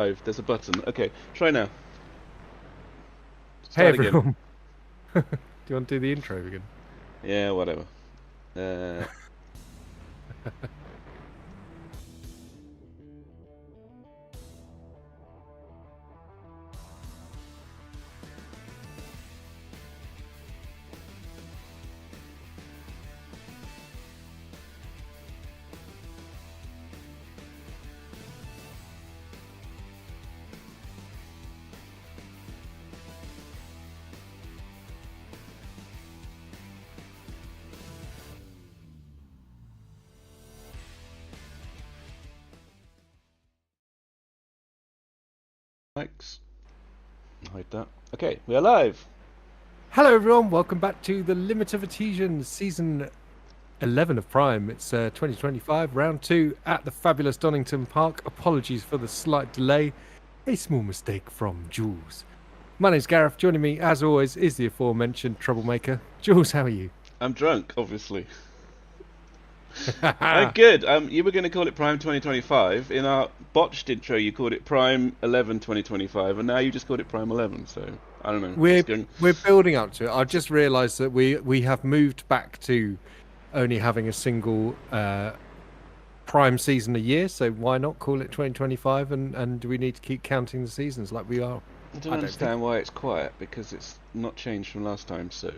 There's a button. Okay, try now. Hey Start again. everyone. Do you want to do the intro again? Yeah, whatever. Uh, Thanks. Hide that. Okay, we are live. Hello everyone, welcome back to the Limit of Adhesion season 11 of Prime. It's 2025, round 2 at the fabulous Donington Park. Apologies for the slight delay. A small mistake from Jules. My name's Gareth. Joining me, as always, is the aforementioned troublemaker. Jules, how are you? I'm drunk, obviously. I'm good. You were going to call it Prime 2025. In our botched intro, you called it Prime 11 2025, and now you just called it Prime 11. So I don't know. We're It's going. we're building up to it. I've just realised that we have moved back to only having a single prime season a year, so why not call it 2025? And do we need to keep counting the seasons like we are? I don't understand why it's quiet because it's not changed from last time. So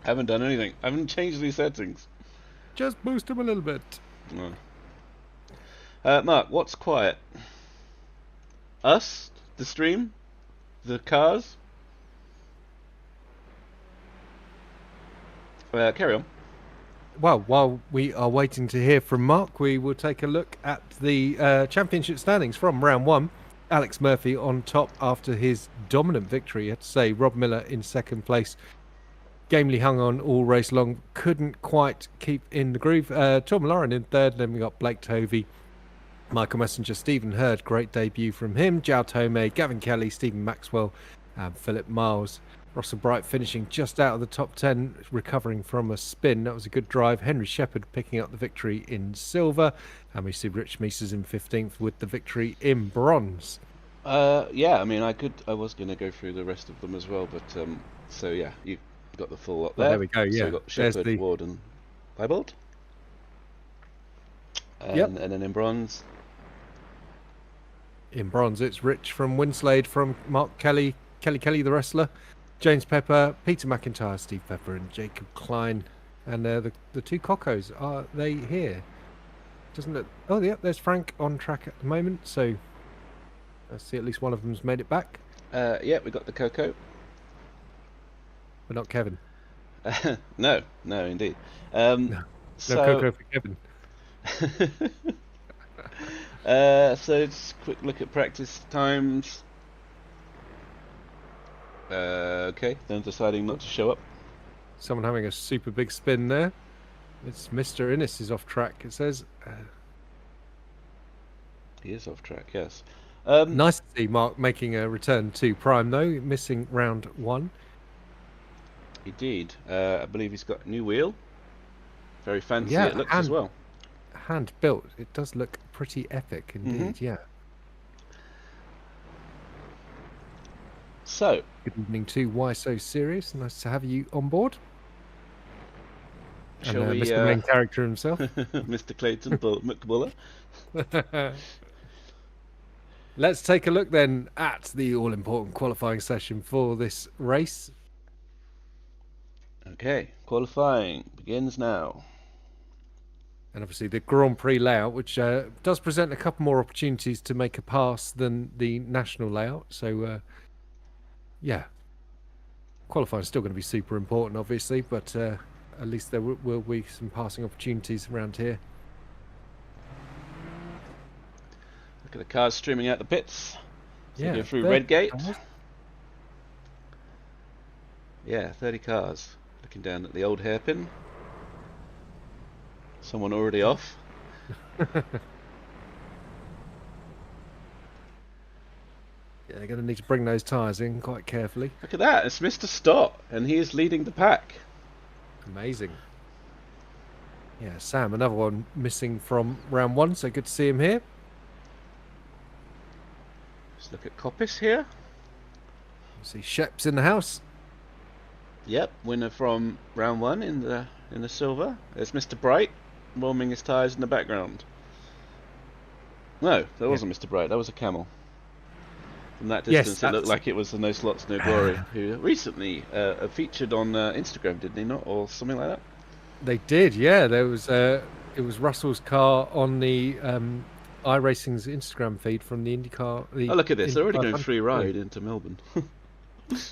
I haven't done anything. I haven't changed these settings. Just boost them a little bit. No. Mark, what's quiet? Us? The stream? The cars? Carry on. Well, while we are waiting to hear from Mark, we will take a look at the championship standings from round 1. Alex Murphy on top after his dominant victory. I have to say, Rob Miller in second place. Gamely hung on all race long, couldn't quite keep in the groove. Tom Lauren in third, then we got Blake Tovey, Michael Messenger, Stephen Hurd, great debut from him, Jao Tome, Gavin Kelly, Stephen Maxwell, and Philip Miles. Russell Bright finishing just out of the top 10, recovering from a spin. That was a good drive. Henry Shepherd picking up the victory in silver, and we see Rich Meeses in 15th with the victory in bronze. Yeah, I mean, I was going to go through the rest of them as well, but so yeah, you got the full lot there. Well, there we go. So Yeah, we got Shepherd, Ward, and Piebold. Yep. And then in bronze. In bronze, it's Rich from Winslade, from Mark Kelly, Kelly the wrestler, James Pepper, Peter McIntyre, Steve Pepper, and Jacob Klein. And the two Cockos, are they here? Doesn't it? Oh, yeah, there's Frank on track at the moment. So let's see, at least one of them's made it back. Yeah, we got the Coco. But not Kevin. No, indeed. No Coco for Kevin. So just a quick look at practice times. Okay, then deciding not to show up. Someone having a super big spin there. It's Mr. Innes is off track, it says. He is off track, yes. Nice to see Mark making a return to Prime, though, missing round 1. Indeed. I believe he's got a new wheel. Very fancy it looks as well. Hand built. It does look pretty epic indeed, yeah. So, good evening to Why So Serious. Nice to have you on board. Shall we, Mr. Main Character himself. Mr. Clayton McBuller. Let's take a look then at the all-important qualifying session for this race. Okay, qualifying begins now. And obviously the Grand Prix layout, which does present a couple more opportunities to make a pass than the national layout. So, yeah, qualifying is still going to be super important, obviously, but at least there will be some passing opportunities around here. Look at the cars streaming out the pits. So yeah, go through Redgate. Yeah, 30 cars. Looking down at the old hairpin. Someone already off. Yeah, they're going to need to bring those tyres in quite carefully. Look at that, it's Mr. Stott, and he is leading the pack. Amazing. Yeah, Sam, another one missing from round 1, so good to see him here. Let's look at Coppice here. See Shep's in the house. Yep, winner from round 1 in the silver. There's Mr. Bright warming his tyres in the background. No, that wasn't Mr. Bright. That was a camel. From that distance, it looked like it was the No Slots No Glory, who recently featured on Instagram, didn't he not, or something like that? They did, yeah. There was it was Russell's car on the iRacing's Instagram feed from the IndyCar. Oh, look at this! They're already going free ride into Melbourne.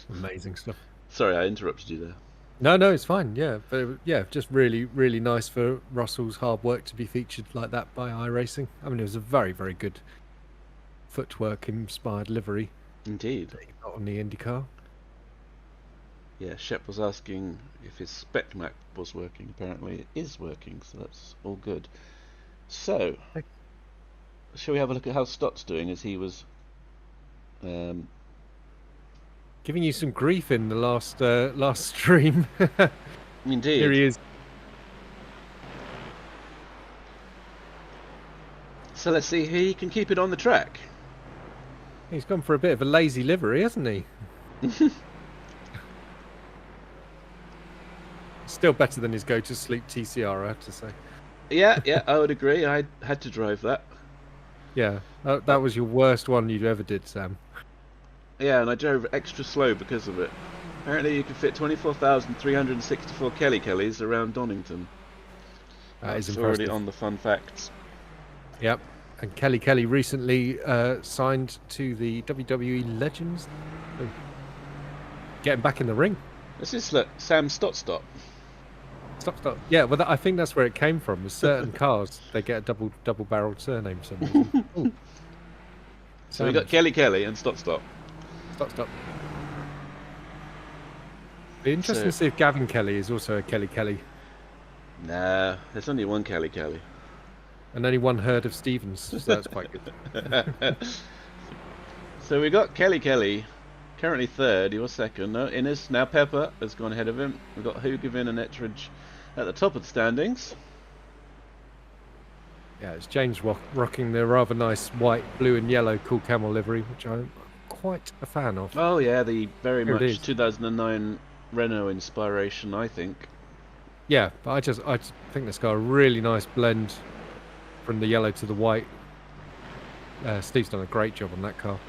Amazing stuff. Sorry, I interrupted you there. No, it's fine. Yeah, but yeah, just really, really nice for Russell's hard work to be featured like that by iRacing. I mean, it was a very, very good footwork-inspired livery. Indeed. That he got on the IndyCar. Yeah, Shep was asking if his spec map was working. Apparently, it is working, so that's all good. So, shall we have a look at how Stott's doing as he was giving you some grief in the last stream. Indeed. Here he is. So let's see he can keep it on the track. He's gone for a bit of a lazy livery, hasn't he? Still better than his go-to-sleep TCR, I have to say. Yeah, I would agree. I had to drive that. Yeah, that was your worst one you ever did, Sam. Yeah, and I drove extra slow because of it. Apparently you can fit 24,364 Kellys around Donington. That is already on the fun facts. Yep, and Kelly recently signed to the WWE Legends. So, getting back in the ring. This is Sam Stott. Stop. Yeah, well, I think that's where it came from. With certain cars, they get a double-barreled surname for some reason. So we got Kelly and Stott. Stop. Be interesting to see if Gavin Kelly is also a Kelly. Nah, there's only one Kelly. And only one herd of Stevens, so that's quite good. So we got Kelly, currently third. He was second. No, Innes, now Pepper has gone ahead of him. We've got Hoogeveen and Ettridge at the top of the standings. Yeah, it's James rocking the rather nice white, blue and yellow Cool Camel livery, which I'm quite a fan of. Oh yeah, the very much 2009 Renault inspiration, I think. Yeah, but I just think it's got a really nice blend from the yellow to the white. Steve's done a great job on that car.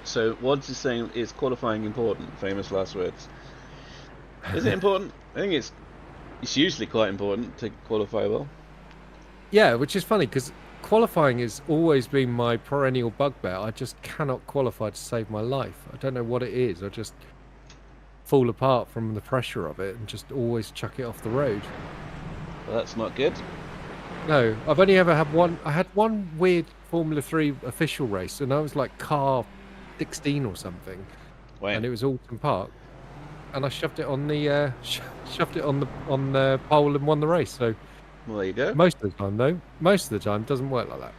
So Wads is saying, is qualifying important? Famous last words. Is it important? I think it's usually quite important to qualify well. Yeah, which is funny because qualifying has always been my perennial bugbear. I just cannot qualify to save my life. I don't know what it is. I just fall apart from the pressure of it and just always chuck it off the road. Well, that's not good. No, I've only ever had one. I had one weird Formula 3 official race, and I was like car 16 or something. Wait. And it was Alton Park, and I shoved it on the on the pole and won the race. So, well, there you go. Most of the time, though, it doesn't work like that.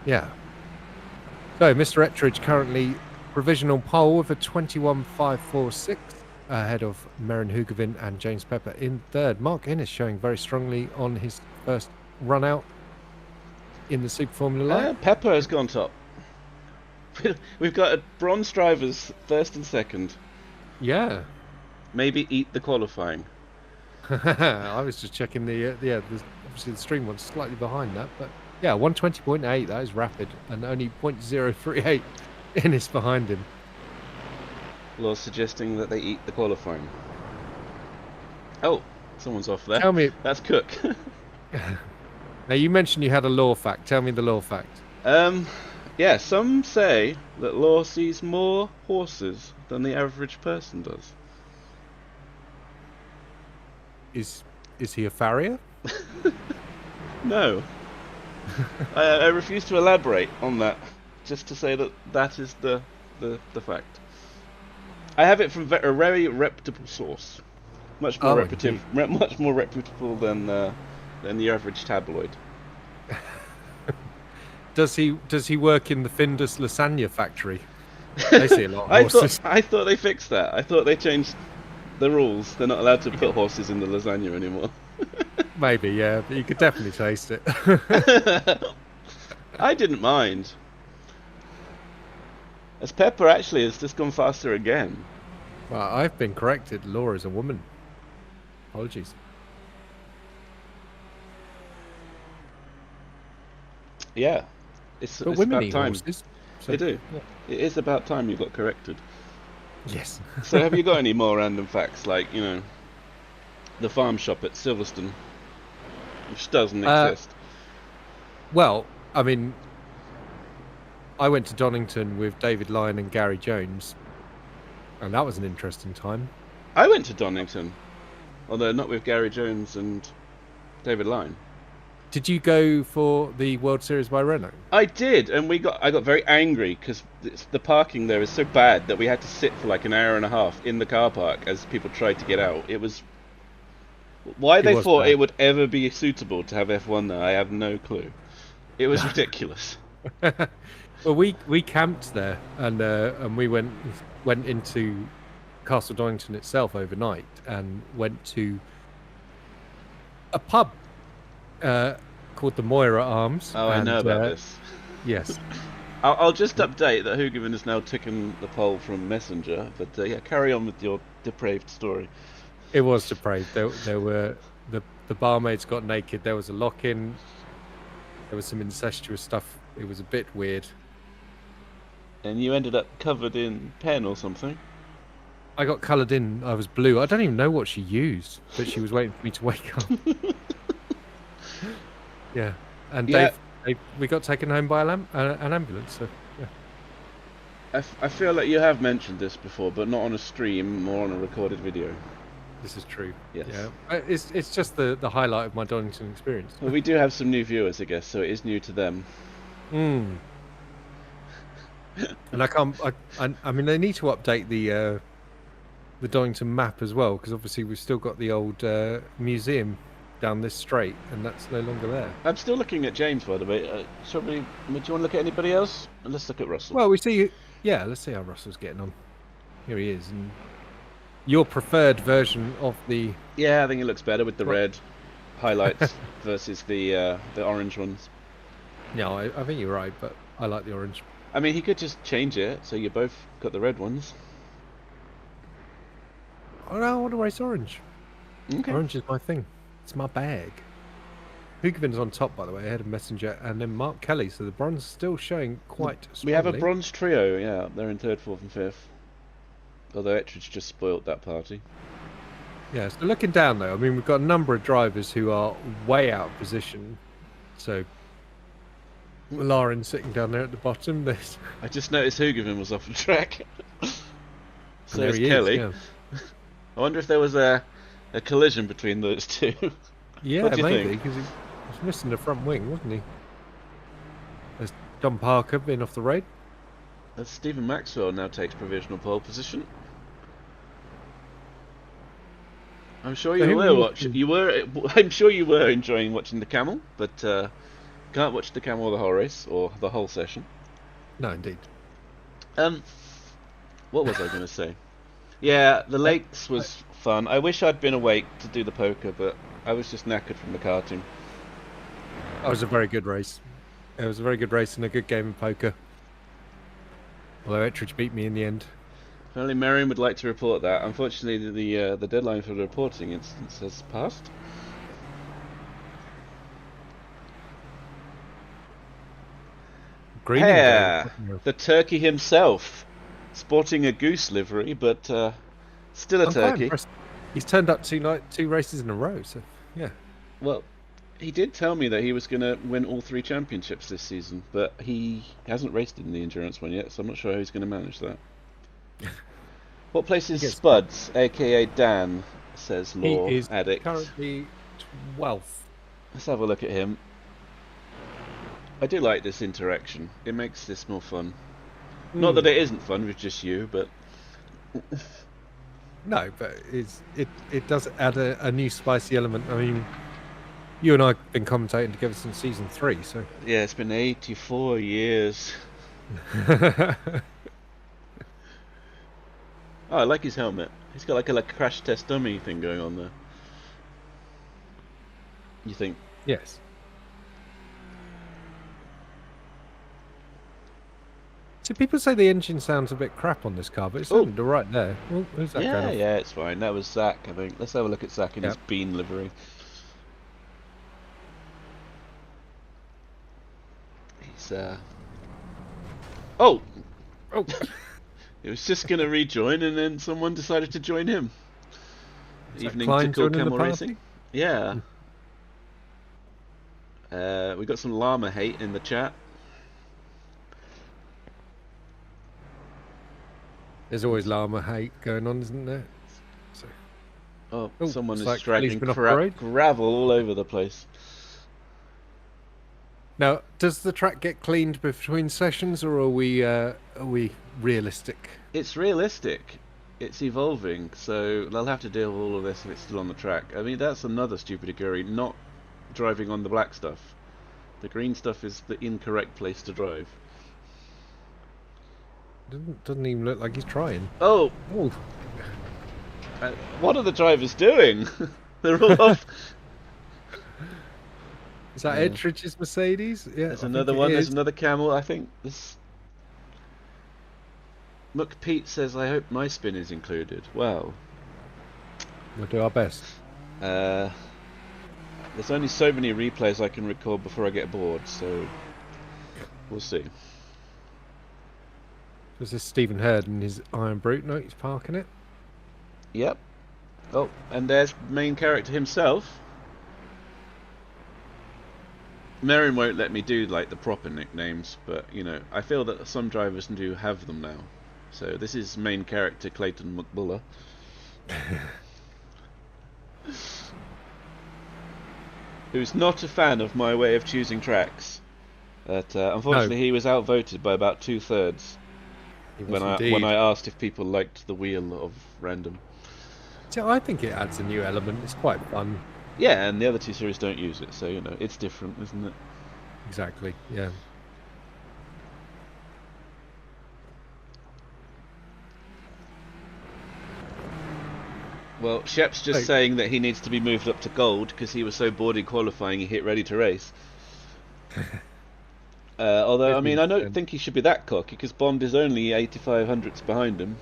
Yeah. So, Mr. Ettridge currently provisional pole with a 21.546 ahead of Merrin Hoogeveen and James Pepper in third. Mark Innes showing very strongly on his first run out in the Super Formula line. Pepper has gone top. We've got a bronze drivers first and second. Yeah. Maybe eat the qualifying. I was just checking obviously the stream one's slightly behind that, but yeah, 120.8, that is rapid, and only 0.038 Innes behind him. Law suggesting that they eat the qualifying. Oh, someone's off there. Tell me. That's Cook. Now, you mentioned you had a law fact. Tell me the law fact. Yeah, some say that Law sees more horses than the average person does. Is he a farrier? No. I refuse to elaborate on that. Just to say that is the fact. I have it from a very reputable source, much more much more reputable than the average tabloid. Does he work in the Findus lasagna factory? They see a lot of horses. I thought they fixed that. I thought they changed the rules. They're not allowed to put horses in the lasagna anymore. Maybe, yeah, but you could definitely taste it. I didn't mind. As Pepper actually has just gone faster again. Well, I've been corrected. Laura's a woman. Apologies. Yeah, But it's women about eat time. horses. So, They do. yeah. It is about time you got corrected. Yes. So have you got any more random facts, like, the farm shop at Silverstone, which doesn't exist? Well, I mean, I went to Donington with David Lyon and Gary Jones, and that was an interesting time. I went to Donington, although not with Gary Jones and David Lyon. Did you go for the World Series by Renault? I did, and I got very angry because the parking there is so bad that we had to sit for like an hour and a half in the car park as people tried to get out. It was why they thought bad. it would ever be suitable to have F1 there. I have no clue. It was ridiculous. Well, we camped there, and we went into Castle Donington itself overnight, and went to a pub called the Moira Arms. Oh, I know about this. Yes. I'll just update that Hoogivan has now taken the poll from Messenger, but yeah, carry on with your depraved story. It was depraved. There were the barmaids got naked. There was a lock-in. There was some incestuous stuff. It was a bit weird. And you ended up covered in pen or something. I got coloured in. I was blue. I don't even know what she used, but she was waiting for me to wake up. Yeah, and Yeah. we got taken home by an ambulance. So yeah. I feel like you have mentioned this before, but not on a stream, more on a recorded video. This is true. Yes. Yeah, it's just the highlight of my Donington experience. Well, we do have some new viewers, I guess, so it is new to them. And I mean, they need to update the Donington map as well, because obviously we've still got the old museum down this straight, and that's no longer there. I'm still looking at James, by the way. Do you want to look at anybody else? Let's look at Russell. Well, let's see how Russell's getting on. Here he is, and your preferred version of the... Yeah, I think it looks better with the red highlights versus the orange ones. Yeah, I think you're right, but I like the orange. I mean, he could just change it, so you both got the red ones. Oh, no, I want to race orange. Okay. Orange is my thing. It's my bag. Hoogivan's on top, by the way, ahead of Messenger, and then Mark Kelly. So the bronze still showing quite strongly. We have a bronze trio, yeah. They're in 3rd, 4th and 5th. Although Ettridge just spoilt that party. Yeah, so looking down, though, I mean, we've got a number of drivers who are way out of position. So Lauren sitting down there at the bottom. There's... I just noticed Hoogivan was off the track. So there is he Kelly. is, yeah. I wonder if there was a collision between those two. Yeah, maybe, because he was missing the front wing, wasn't he? There's John Parker being off the road. As Stephen Maxwell now takes provisional pole position. I'm sure you were watching. I'm sure you were enjoying watching the camel, but can't watch the camel the whole race or the whole session. No, indeed. What was I going to say? Yeah, the lakes was fun. I wish I'd been awake to do the poker, but I was just knackered from the karting. That was a very good race. It was a very good race and a good game of poker. Although Ettridge beat me in the end. If only Marion would like to report that. Unfortunately, the deadline for the reporting instance has passed. Greening the turkey himself, sporting a goose livery, but still a turkey. He's turned up two races in a row, so yeah. Well, he did tell me that he was going to win all 3 championships this season, but he hasn't raced in the endurance one yet, so I'm not sure how he's going to manage that. What place is Spuds, aka Dan, says Law He is Addict. currently 12th. Let's have a look at him. I do like this interaction. It makes this more fun. Not that it isn't fun with just you, but... No, but it does add a new spicy element. I mean, you and I have been commentating together since season 3, so... Yeah, it's been 84 years. Oh, I like his helmet. He's got like a crash test dummy thing going on there. You think? Yes. So people say the engine sounds a bit crap on this car, but it Oh, sounded all right there. Oh, who's that going yeah, off? yeah, it's fine. That was Zach, I think. Let's have a look at Zach in Yeah. his bean livery. He's Oh, Oh, he was just gonna rejoin, and then someone decided to join him. is that Evening Klein Tickle joining the Camel party? Racing. Yeah. Hmm. We got some llama hate in the chat. There's always llama hate going on, isn't there? So, Oh, oh, someone it's is like dragging policeman off the road. gravel all over the place. Now, does the track get cleaned between sessions, or are we realistic? It's realistic. It's evolving, so they'll have to deal with all of this if it's still on the track. I mean, that's another stupid Aguri, not driving on the black stuff. The green stuff is the incorrect place to drive. Doesn't even look like he's trying. Oh, Oh, what are the drivers doing? They're all off. is that Yeah. Edridge's Mercedes? Yeah, There's I another think it one. There's is. another camel. I think this. Muck Pete says, "I hope my spin is included." Well, We'll do our best. there's only so many replays I can record before I get bored, so we'll see. This is Stephen Hurd and his Iron Brute. No, he's parking it. Yep. Oh, and there's main character himself. Merrin won't let me do like the proper nicknames, but you know, I feel that some drivers do have them now. So this is main character Clayton McBuller. Who's not a fan of my way of choosing tracks. But unfortunately, he was outvoted by about 2/3 He was when indeed. I asked if people liked the wheel of random. So I think it adds a new element. It's quite fun. Yeah, and the other two series don't use it, so you know it's different, isn't it? Exactly. Yeah. Well, Shep's just saying that he needs to be moved up to gold because he was so bored in qualifying he hit ready to race. Although, I mean, I don't think he should be that cocky because Bond is only 85 hundredths behind him.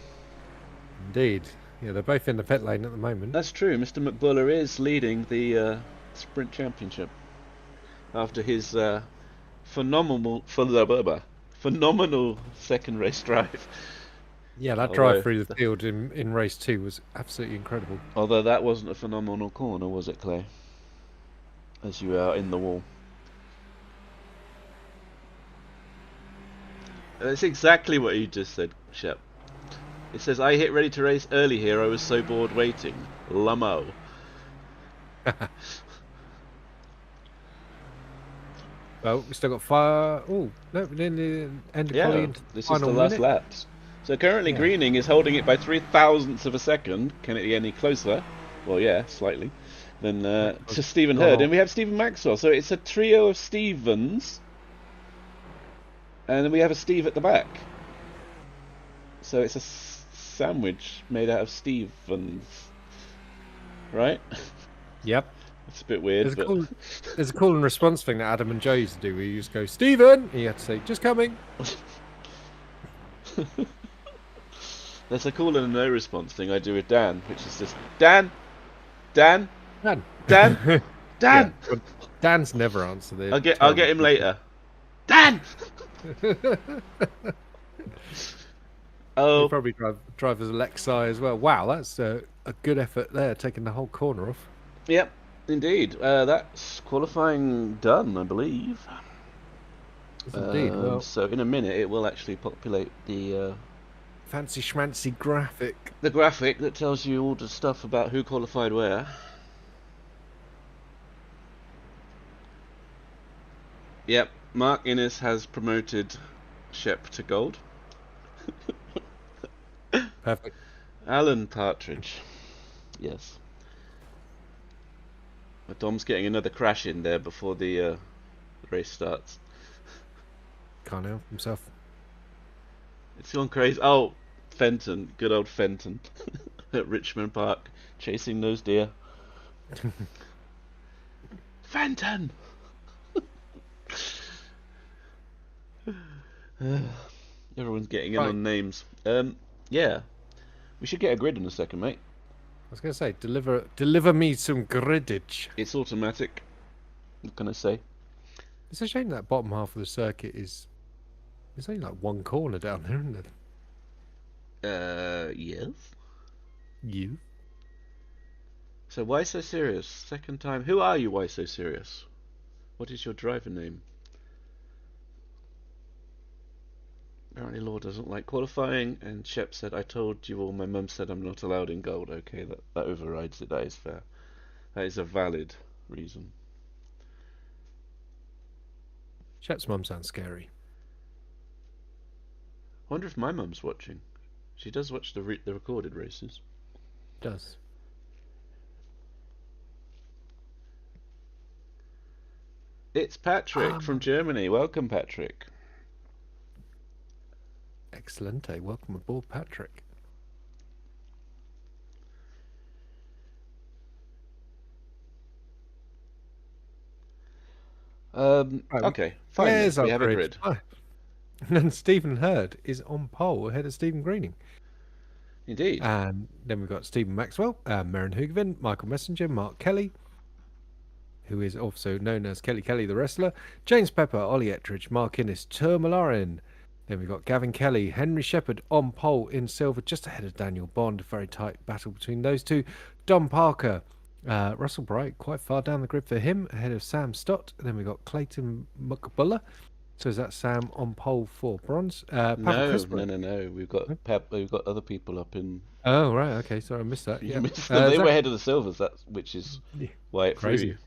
Indeed. Yeah, they're both in the pit lane at the moment. That's true. Mr. McBuller is leading the sprint championship after his phenomenal second race drive. Yeah, that drive through the field in race 2 was absolutely incredible. Although that wasn't a phenomenal corner, was it, Clay? As you are in the wall. That's exactly what you just said, Shep. It says, I hit ready to race early here, I was so bored waiting. Lamo. Well, we still got fire. Oh, no, we didn't end the quali into this final is the last minute. laps. So currently Greening is holding it by 0.003 of a second. Can it be any closer? Well, yeah, slightly. Then to Stephen Hurd. And we have Stephen Maxwell. So it's a trio of Stevens. And then we have a Steve at the back. So it's a sandwich made out of Stevens. Right? Yep. It's a bit weird. There's a call and response thing that Adam and Joe used to do where you just go, Stephen! And you have to say, just coming. There's a call and a no response thing I do with Dan, which is just, Dan! Dan! Dan! Dan! Dan! Yeah, Dan's never answered it. I'll get him later. Dan! Oh, he'll probably drive as Alexei as well. Wow, that's a good effort there, taking the whole corner off. Yep, indeed. That's qualifying done, I believe. Yes, indeed. Well, so in a minute it will actually populate the fancy schmancy graphic. The graphic that tells you all the stuff about who qualified where. Yep, Mark Innes has promoted Shep to gold. Perfect. Alan Partridge. Yes. Dom's getting another crash in there before the race starts. Can't help himself. It's gone crazy. Oh, Fenton. Good old Fenton. At Richmond Park. Chasing those deer. Fenton! Everyone's getting in Right. on names. Yeah. We should get a grid in a second, mate. I was going to say, deliver me some griddage. It's automatic. What can I say? It's a shame that bottom half of the circuit is... There's only like one corner down there, isn't there? Yes. You? So why so serious? Second time. Who are you, why so serious? What is your driver name? Apparently Law doesn't like qualifying, and Shep said, I told you all, my mum said I'm not allowed in gold. Okay, that overrides it, that is fair. That is a valid reason. Shep's mum sounds scary. I wonder if my mum's watching. She does watch the recorded races. Does. It's Patrick from Germany. Welcome, Patrick. Excellent. Welcome aboard, Patrick. Okay, finally, we have a grid. And then Stephen Hurd is on pole ahead of Stephen Greening. Indeed. And then we've got Stephen Maxwell, Merrin Hoogovin, Michael Messenger, Mark Kelly, who is also known as Kelly Kelly the wrestler, James Pepper, Ollie Ettridge, Mark Innes, Turmalarin. Then we've got Gavin Kelly, Henry Shepherd on pole in silver, just ahead of Daniel Bond. Very tight battle between those two. Don Parker, Russell Bright, quite far down the grid for him, ahead of Sam Stott. And then we've got Clayton McBuller. So is that Sam on pole for bronze? No. We've got we've got other people up in. Oh right, okay. Sorry, I missed that. You missed them. They were ahead of the silvers. Which is why it crazy.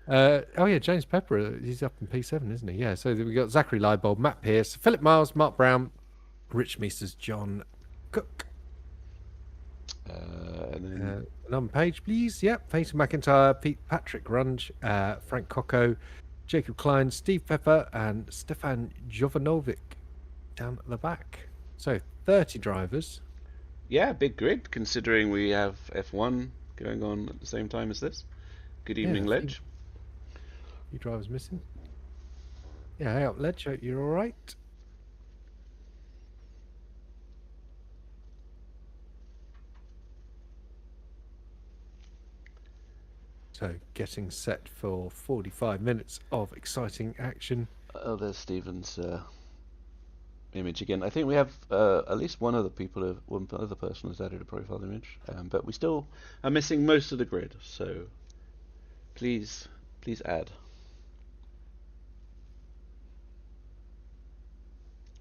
Threw you. Oh yeah, James Pepper, he's up in P7, isn't he? Yeah, so we got Zachary Leibold, Matt Pearce, Philip Miles, Mark Brown, Rich Meesters, John Cook. And on page, please. Yep, Peyton McIntyre, Pete Patrick Runge, Frank Cocco, Jacob Klein, Steve Pepper, and Stefan Jovanovic down at the back. So 30 drivers. Yeah, big grid, considering we have F1 going on at the same time as this. Good evening, Ledge. Few drivers missing. Yeah, hey up, Ledge. Hope you're all right. So, getting set for 45 minutes of exciting action. Oh, there's Stephen's image again. I think we have at least one other person has added a profile image, but we still are missing most of the grid. So, please add.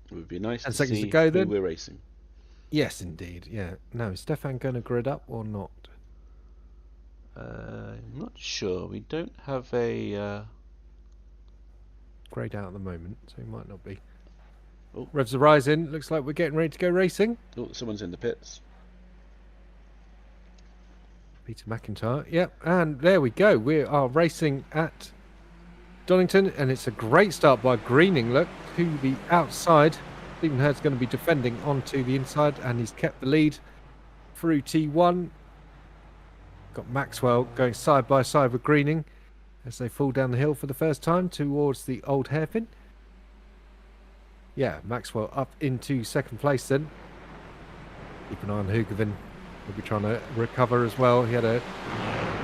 It would be nice to see to go, who we're racing. Yes, indeed. Yeah. No, is Stefan going to grid up or not? I'm not sure. We don't have a greyed out at the moment, so he might not be. Oh. Revs are rising. Looks like we're getting ready to go racing. Oh, someone's in the pits. Peter McIntyre. Yep, and there we go. We are racing at Donington, and it's a great start by Greening. Look to the outside. Stephen Hurd's going to be defending onto the inside, and he's kept the lead through T1. Got Maxwell going side by side with Greening as they fall down the hill for the first time towards the old hairpin. Yeah, Maxwell up into second place then. Keep an eye on Hoogovin. He'll be trying to recover as well. He had a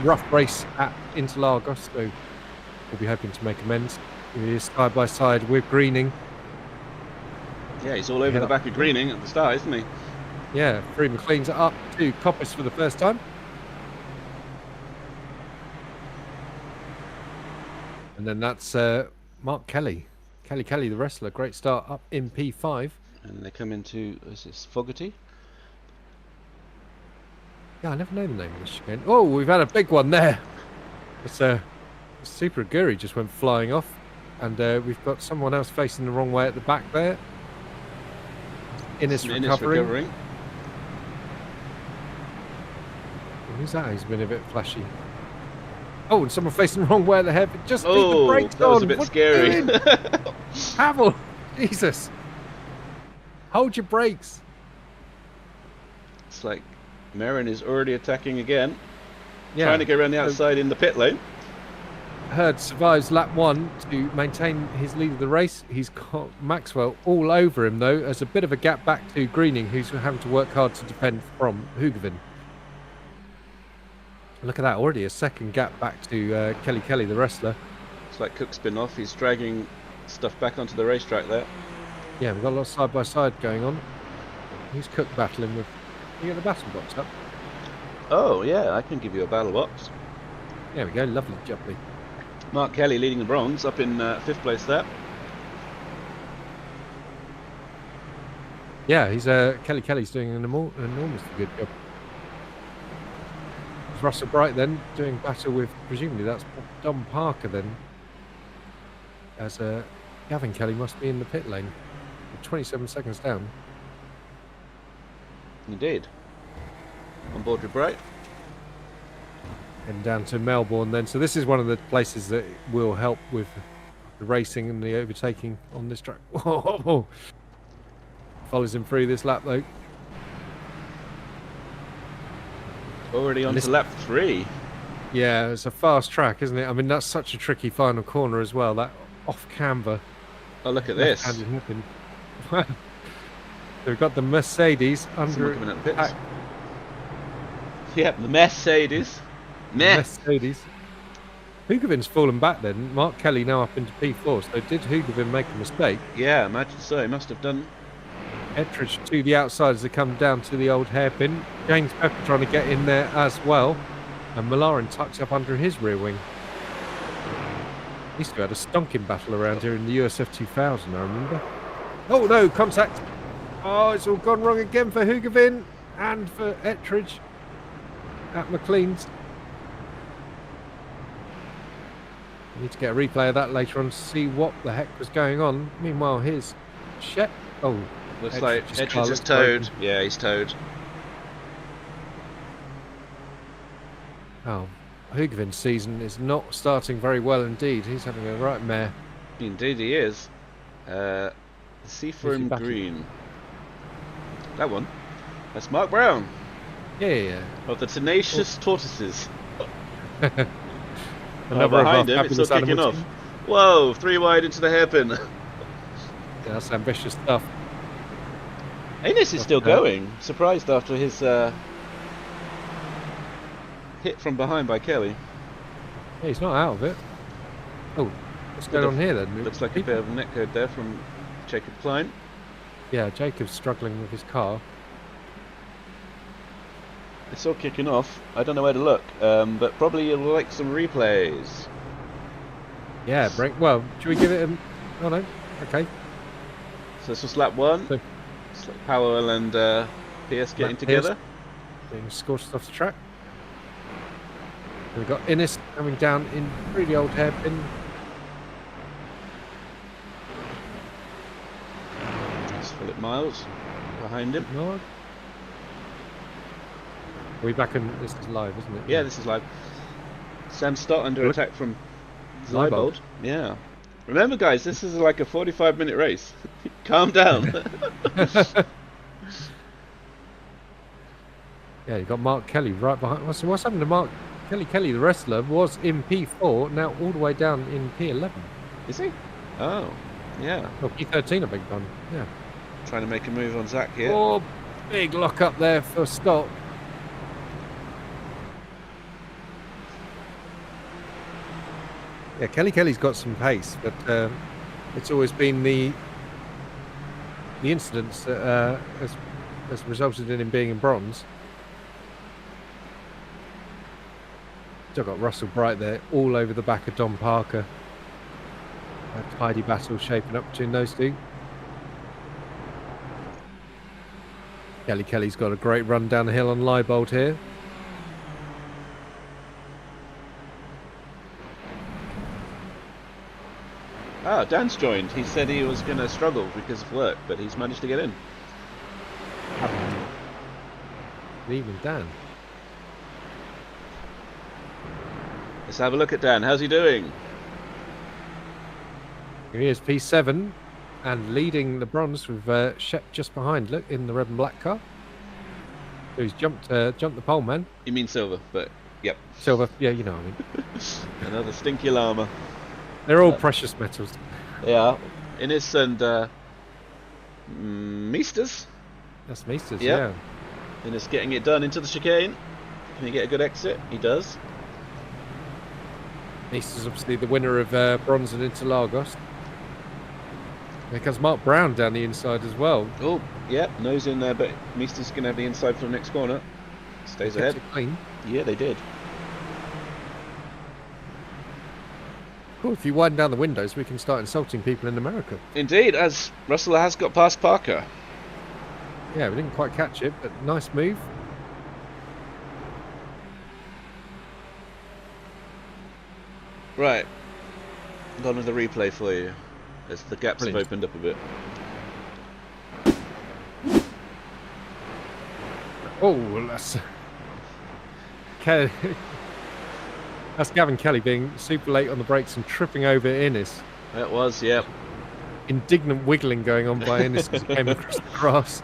rough race at Interlagos, so we'll be hoping to make amends. He is side by side with Greening. Yeah, he's all over the back of Greening at the start, isn't he? Yeah, Free McLean's up to Coppice for the first time. And then that's Mark Kelly. Kelly the wrestler. Great start up in P5. And they come into, is this Fogarty? Yeah, I never know the name of this chicane. Oh, we've had a big one there. It's Super Aguri just went flying off. And we've got someone else facing the wrong way at the back there. Innes recovering. Who's that? He's been a bit flashy. Oh, and someone facing the wrong way at the head. Just beat the brakes that on. Was a bit scary. Pavel, Jesus. Hold your brakes. It's like Merrin is already attacking again. Yeah. Trying to go around the outside in the pit lane. Hurd survives lap 1 to maintain his lead of the race. He's got Maxwell all over him, though, as a bit of a gap back to Greening, who's having to work hard to defend from Hugevin. Look at that, already a second gap back to Kelly, the wrestler. It's like Cook's been off. He's dragging stuff back onto the racetrack there. Yeah, we've got a lot of side-by-side going on. Who's Cook battling with? Can you get the battle box up? Oh, yeah, I can give you a battle box. There we go, lovely jubbly. Mark Kelly leading the bronze, up in 5th place there. Yeah, he's Kelly's doing an enormously good job. There's Russell Bright then doing battle with, presumably that's Dom Parker then. As Gavin Kelly must be in the pit lane. 27 seconds down. Indeed. On board with Bright. And down to Melbourne then. So this is one of the places that will help with the racing and the overtaking on this track. Oh, follows him through this lap though. Already on to lap 3. Yeah, it's a fast track, isn't it? I mean, that's such a tricky final corner as well. That off camber. Oh, look at this. We've got the Mercedes under attack. Yep, the Mercedes. Mercedes. Hugovin's fallen back then. Mark Kelly now up into P4. So did Hugevin make a mistake? Yeah, imagine so. He must have done. Ettridge to the outside as they come down to the old hairpin. James Pepper trying to get in there as well. And Malarin tucks up under his rear wing. Used to have a stonking battle around here in the USF 2000, I remember. Oh no, contact. Oh, it's all gone wrong again for Hugevin and for Ettridge at McLean's. We need to get a replay of that later on to see what the heck was going on. Meanwhile, here's Shep. Oh, looks like Ettridge is towed. Yeah, he's towed. Oh, Hugovin's season is not starting very well indeed. He's having a right mare. Indeed he is. Seafoam Green. That one. That's Mark Brown. Yeah. Of the Tenacious Tortoises. Another behind him, it's still kicking off. Whoa, 3 wide into the hairpin. Yeah, that's ambitious stuff. Anis is still going. Surprised after his hit from behind by Kelly. Yeah, he's not out of it. Oh, what's going on here then? Looks like a bit of a netcode there from Jacob Klein. Yeah, Jacob's struggling with his car. It's all kicking off. I don't know where to look, but probably you'll like some replays. Yeah, break. Well, should we give it a... Oh no, okay. So this was lap 1. So, it's like Powell and Pierce getting together. Being scorched off the track. We've got Innes coming down in through the old hairpin. That's Philip Miles behind him. No. Are we back in? This is live, isn't it? Yeah, this is live. Sam Stott under attack from Leibold. Yeah. Remember, guys, this is like a 45-minute race. Calm down. Yeah, you've got Mark Kelly right behind. What's happened to Mark Kelly, the wrestler, was in P4, now all the way down in P11. Is he? Oh, yeah. Oh, P13, I beg your pardon. Yeah. Trying to make a move on Zach here. Oh, big lock up there for Stott. Yeah, Kelly's got some pace, but it's always been the incidents that has resulted in him being in bronze. Still got Russell Bright there, all over the back of Don Parker. A tidy battle shaping up between those two. Kelly's got a great run down the hill on Leibold here. Ah, Dan's joined. He said he was going to struggle because of work, but he's managed to get in. Even Dan. Let's have a look at Dan. How's he doing? Here he is, P7, and leading the bronze with Shep just behind. Look, in the red and black car. So he's jumped the pole, man. You mean silver, but Yep. Silver, yeah, you know what I mean. Another stinky llama. They're all precious metals. They are. Innes and Meesters. That's Meesters, Yep. yeah. Innes getting it done into the chicane. Can he get a good exit? He does. Meesters obviously the winner of bronze at Interlagos. There comes Mark Brown down the inside as well. Oh, yep, nose in there, but Meester's going to have the inside for the next corner. Stays ahead. It clean. Yeah, they did. Cool, if you widen down the windows, we can start insulting people in America. Indeed, as Russell has got past Parker. Yeah, we didn't quite catch it, but nice move. Right. Gone with the replay for you, as the gaps Brilliant. have opened up a bit. Oh, that's... That's Gavin Kelly being super late on the brakes and tripping over Innes. That was, yep. Indignant wiggling going on by Innes as he came across the grass.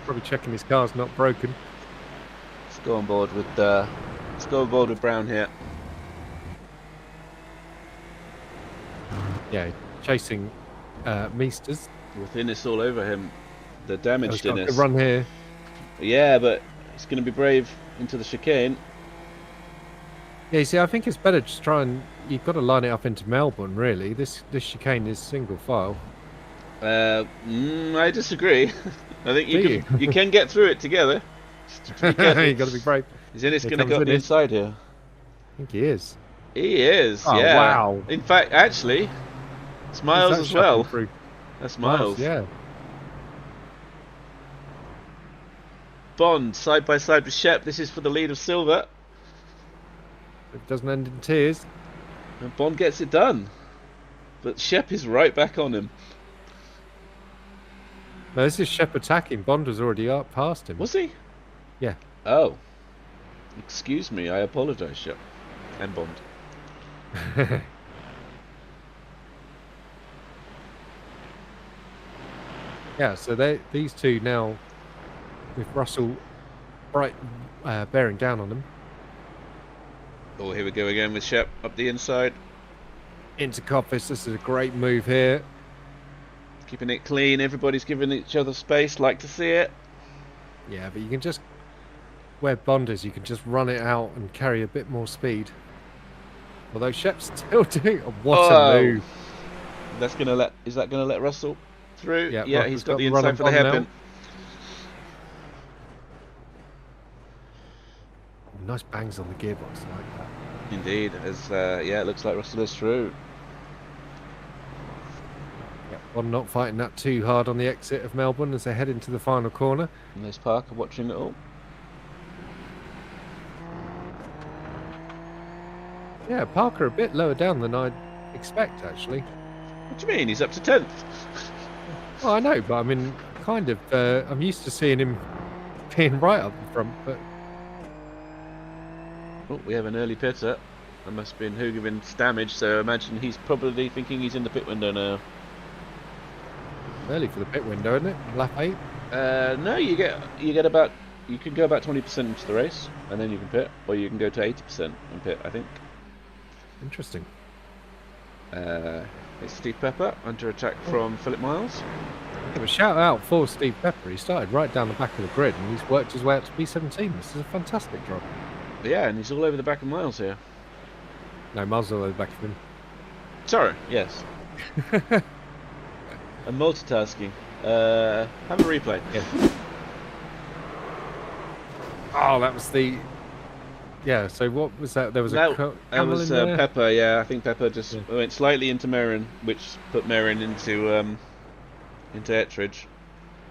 Probably checking his car's not broken. Let's go on board with Brown here. Yeah, chasing Meesters. With Innes all over him. The damaged Got a Innes. good run here. Yeah, but he's going to be brave into the chicane. Yeah, you see, I think it's better just try and... You've got to line it up into Melbourne, really. This chicane is single file. I disagree. I think Do you can get through it together. You've got to be brave. Is Innes Here going to comes go up the Innes. inside here? I think he is. He is, Oh, yeah. wow. In fact, actually, it's Miles as well. Through? That's Miles. Yeah. Bond, side by side with Shep. This is for the lead of silver. It doesn't end in tears. And Bond gets it done. But Shep is right back on him. No, this is Shep attacking. Bond was already up past him. Was he? Yeah. Oh. Excuse me, I apologise, Shep. And Bond. Yeah, so these two now, with Russell right bearing down on them. Oh, here we go again with Shep up the inside. Into Coppice, this is a great move here. Keeping it clean, everybody's giving each other space, like to see it. Yeah, but you can just, where Bond is, you can just run it out and carry a bit more speed. Although Shep's still doing, what a move. That's is that gonna let Russell through? Yeah, Russell's he's got the run inside on for the Bond hairpin. now. Nice bangs on the gearbox, I like that. Indeed, as yeah, it looks like Russell is through. Yeah, Bond not fighting that too hard on the exit of Melbourne as they head into the final corner. And there's Parker watching it all. Yeah, Parker a bit lower down than I'd expect, actually. What do you mean? He's up to 10th. Well, I know, but I mean, kind of, I'm used to seeing him being right up the front, but... Oh, we have an early pitter. That must have been Hugovin's damage, so I imagine he's probably thinking he's in the pit window now. Early for the pit window, isn't it? Lap 8? No, you can go about 20% into the race, and then you can pit, or you can go to 80% and pit, I think. Interesting. It's Steve Pepper under attack from Philip Miles. Yeah, but shout out for Steve Pepper. He started right down the back of the grid and he's worked his way up to P17. This is a fantastic job. Yeah, and he's all over the back of Miles here. No, Miles all over the back of him. Sorry, yes. I'm multitasking. Have a replay. Yeah. Oh, that was the... Yeah, so what was that? There was that was in there? Pepper, yeah. I think Pepper just went slightly into Merrin, which put Merrin into Ettridge.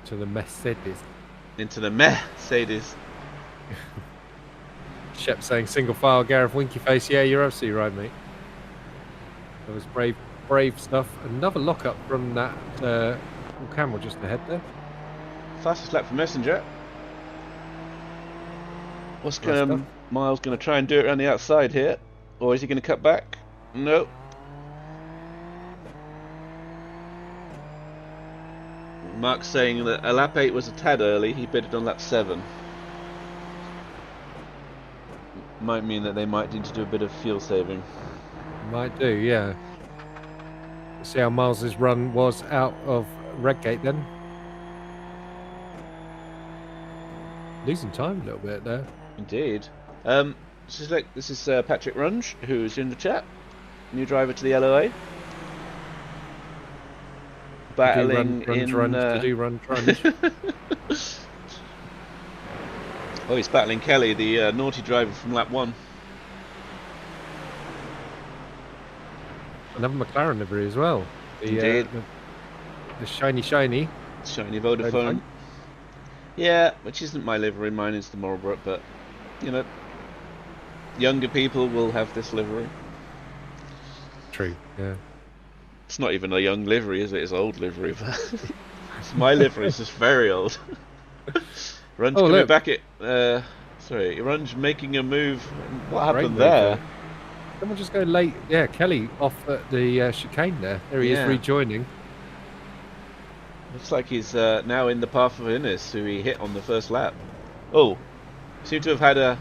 To the Mercedes. Into the Mercedes. Shep saying single file, Gareth winky face. Yeah, you're absolutely right, mate. That was brave stuff. Another lockup from that camel just ahead there. Fastest lap for Messenger. What's Nice Miles going to try and do it around the outside here? Or is he going to cut back? No. Mark's saying that lap 8 was a tad early. He bid it on lap 7. might mean that they might need to do a bit of fuel saving. Might do, yeah. See how Miles's run was out of Redgate then. Losing time a little bit there. Indeed. This is Patrick Runge, who's in the chat. New driver to the LOA. Battling run. Oh, he's battling Kelly, the naughty driver from lap 1. Another McLaren livery as well. Indeed. The shiny Vodafone. Yeah, which isn't my livery. Mine is the Marlboro, but you know, younger people will have this livery. True. Yeah. It's not even a young livery, is it? It's old livery, but my livery is just very old. Runge coming back at. Runge making a move. What happened there? Someone just go late. Yeah, Kelly off at the chicane there. There he is rejoining. Looks like he's now in the path of Innes, who he hit on the first lap. Oh, seem to have had a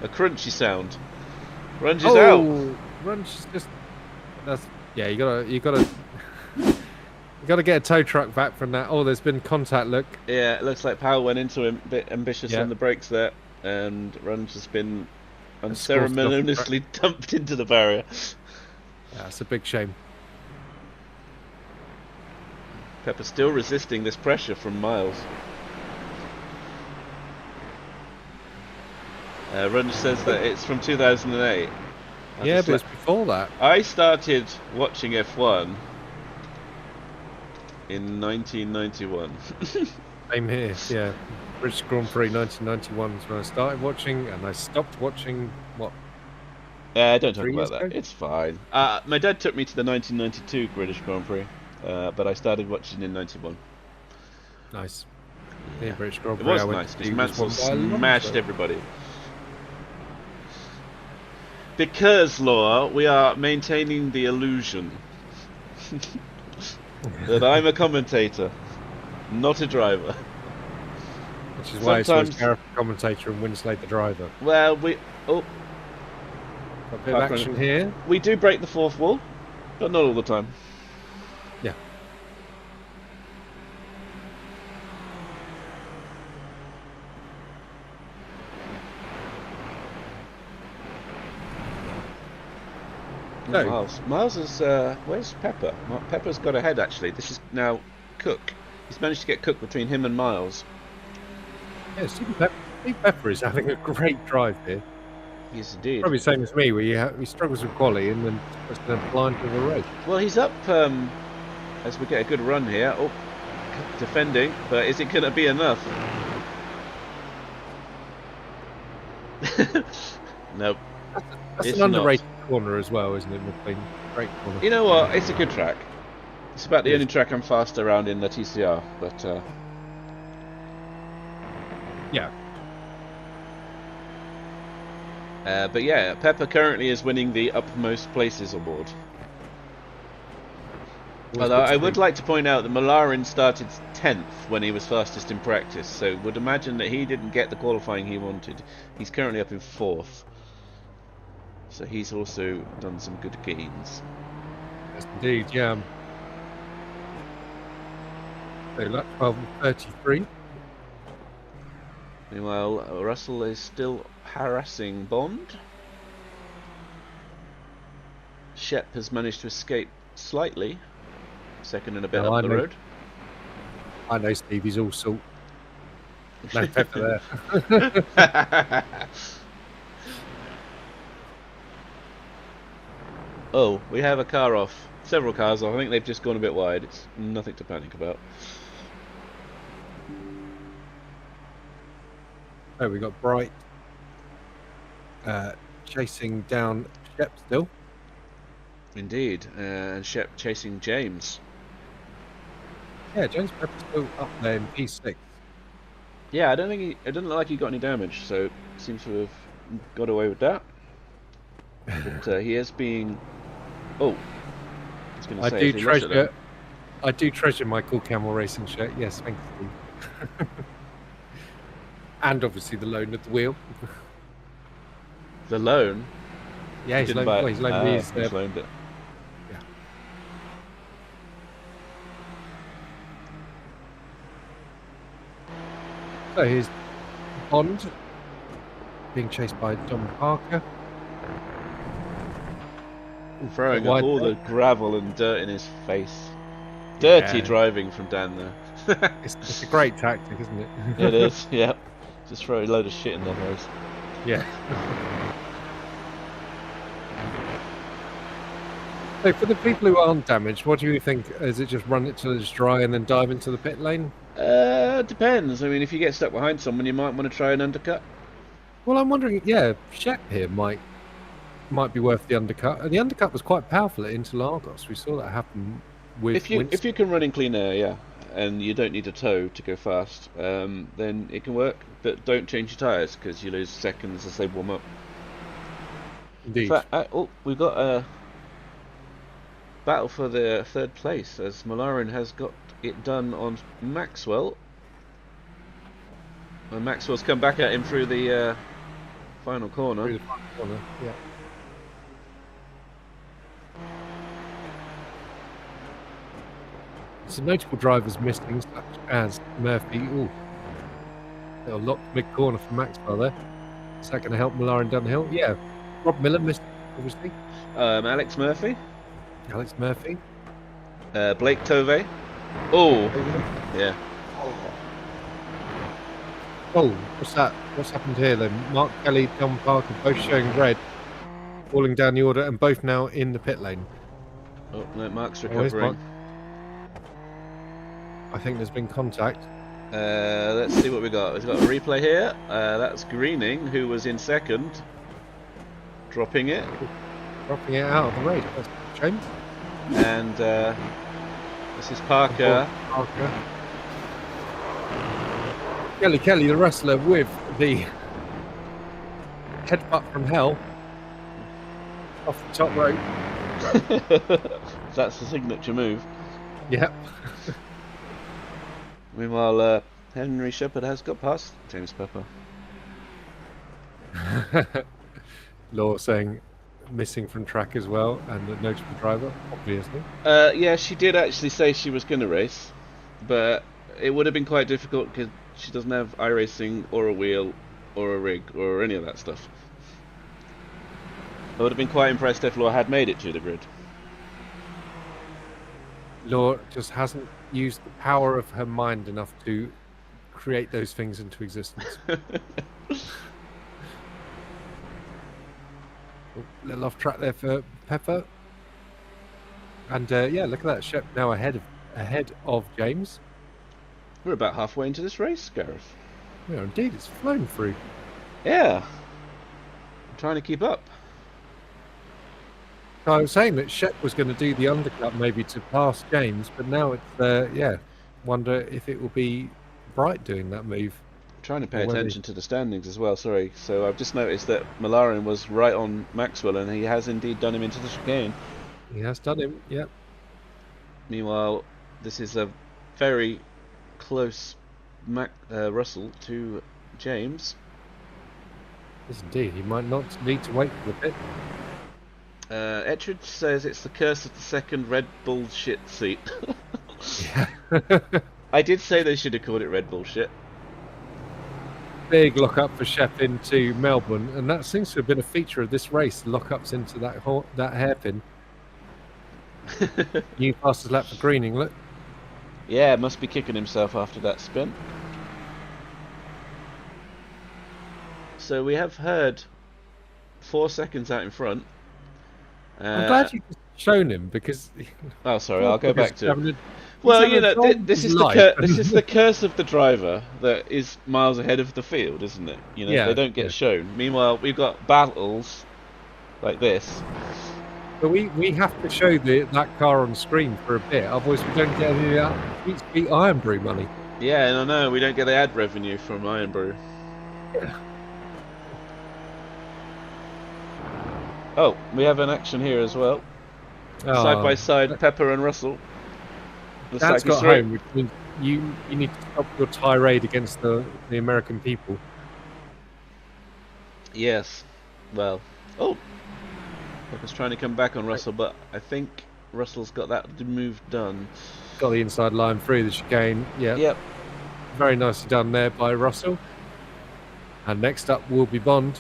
crunchy sound. Runge is out. Runge is just. You gotta get a tow truck back from that. Oh, there's been contact. Look. Yeah, it looks like Powell went into him a bit ambitious on the brakes there, and Runge has been unceremoniously dumped into the barrier. Yeah, it's a big shame. Pepper still resisting this pressure from Miles. Runge says that it's from 2008. Yeah, but it's before that. I started watching F1 in 1991. Same here, yeah. British Grand Prix 1991 is when I started watching, and I stopped watching, don't talk about that. It's fine. My dad took me to the 1992 British Grand Prix, but I started watching in 91. Nice. Yeah, British Grand Prix. It was nice, because Mansell smashed everybody. Because, Laura, we are maintaining the illusion that I'm a commentator, not a driver. Which is why it's always Gareth the commentator and Winslade the driver. Well, a bit of action here. We do break the fourth wall, but not all the time. Yeah. Miles is where's Pepper? Pepper's got ahead actually. This is now Cook. He's managed to get Cook between him and Miles. Yeah, Steve Pepper is having a great drive here. Yes, indeed. Probably the same as me, where he struggles with quality and then just blind to the race. Well, he's up as we get a good run here. Oh, defending, but is it going to be enough? Nope. That's an underrated corner as well, isn't it, McLean? Great corner. You know what? It's a good track. It's about the only track I'm fast around in the TCR, but yeah. But yeah, Pepper currently is winning the upmost places award. Although I would like to point out that Malarin started 10th when he was fastest in practice, so would imagine that he didn't get the qualifying he wanted. He's currently up in 4th. So he's also done some good gains. Yes, indeed, yeah. So lap 12:33. Meanwhile, Russell is still harassing Bond. Shep has managed to escape slightly. Second and a bit up the road. I know Steve, he's all salt. No Pepper there. Oh, we have a car off. Several cars off. I think they've just gone a bit wide. It's nothing to panic about. Oh, we got Bright chasing down Shep still. Indeed, and Shep chasing James. Yeah, James Pepper's still up there in P6. Yeah, I don't think it doesn't look like he got any damage, so seems to have got away with that. But he is being. Oh, I was going to say. I do treasure my Cool Camel Racing shirt. Yes, thank you. And obviously the loan of the wheel. The loan? Yeah, He he's didn't loaned, buy it. well, he's loaned me his, He's loaned it. yeah. So here's Bond being chased by Dom Parker. Throwing up Wide all there. the gravel and dirt in his face. Dirty Yeah. driving from Dan there. It's a great tactic, isn't it? It is, yep. Just throw a load of shit in their face. Yeah. So for the people who aren't damaged, what do you think? Is it just run it till it's dry and then dive into the pit lane? Depends. I mean, if you get stuck behind someone, you might want to try an undercut. Well, I'm wondering, yeah, Shep here might be worth the undercut. The undercut was quite powerful at Interlagos. We saw that happen with If you Winston. can run in clean air, yeah, and you don't need a tow to go fast, then it can work. But don't change your tyres because you lose seconds as they warm up. Indeed. In fact, we've got a battle for the third place as Malarin has got it done on Maxwell. And Maxwell's come back at him through the final corner. Through the final corner, yeah. Some notable drivers missing, such as Murphy. Ooh, little locked mid corner from Maxwell there. Is that going to help Malarin down the hill? Yeah. Rob Miller missed, obviously. Alex Murphy, Alex Murphy. Blake Tovey. Oh, yeah. Oh, what's that? What's happened here then? Mark Kelly, Tom Parker, both showing red, falling down the order, and both now in the pit lane. Oh, no, Mark's here's recovering. Mark. I think there's been contact. Let's see what we got. We've got a replay here. That's Greening, who was in second, dropping it. Dropping it out of the race. That's a shame. And this is Parker. Parker. Kelly, the wrestler, with the headbutt from hell off the top rope. That's the signature move. Yep. Meanwhile, Henry Shepherd has got past James Pepper. Law saying missing from track as well, and a notable driver, obviously. Yeah, she did actually say she was going to race, but it would have been quite difficult because she doesn't have iRacing or a wheel or a rig or any of that stuff. I would have been quite impressed if Law had made it to the grid. Law just hasn't used the power of her mind enough to create those things into existence. Little off track there for Pepper. And yeah, look at that. Shep now ahead of James. We're about halfway into this race, Gareth. Yeah, indeed, it's flown through. Yeah. I'm trying to keep up. So I was saying that Shep was going to do the undercut maybe to pass James, but now it's, yeah, wonder if it will be Bright doing that move. I'm trying to pay attention to the standings as well, sorry. So I've just noticed that Malarin was right on Maxwell and he has indeed done him into the chicane. He has done him, yep. Meanwhile, this is a very close Russell to James. Yes, indeed. He might not need to wait for the pit. Ettridge says it's the curse of the second Red Bull shit seat. Yeah. I did say they should have called it Red Bull shit. Big lock-up for Shep into Melbourne, and that seems to have been a feature of this race, lock-ups into that hairpin. New fastest lap for Greening, look. Yeah, must be kicking himself after that spin. So we have heard 4 seconds out in front. I'm glad you've shown him because. Oh, sorry, I'll go back to it. Well, Well, you know, this is the curse of the driver that is miles ahead of the field, isn't it? You know, Yeah, they don't get yeah. shown. Meanwhile, we've got battles like this. But we have to show that car on screen for a bit, otherwise we don't get any of that sweet Iron Brew money. Yeah, and I know we don't get the ad revenue from Iron Brew. Yeah. Oh, we have an action here as well. Side by side, Pepper and Russell. Looks That's like he's got through. home, which means you need to stop your tirade against the American people. Yes. Well, oh, I was trying to come back on Russell, but I think Russell's got that move done. Got the inside line through the chicane. Yeah. Yep. Very nicely done there by Russell. And next up will be Bond.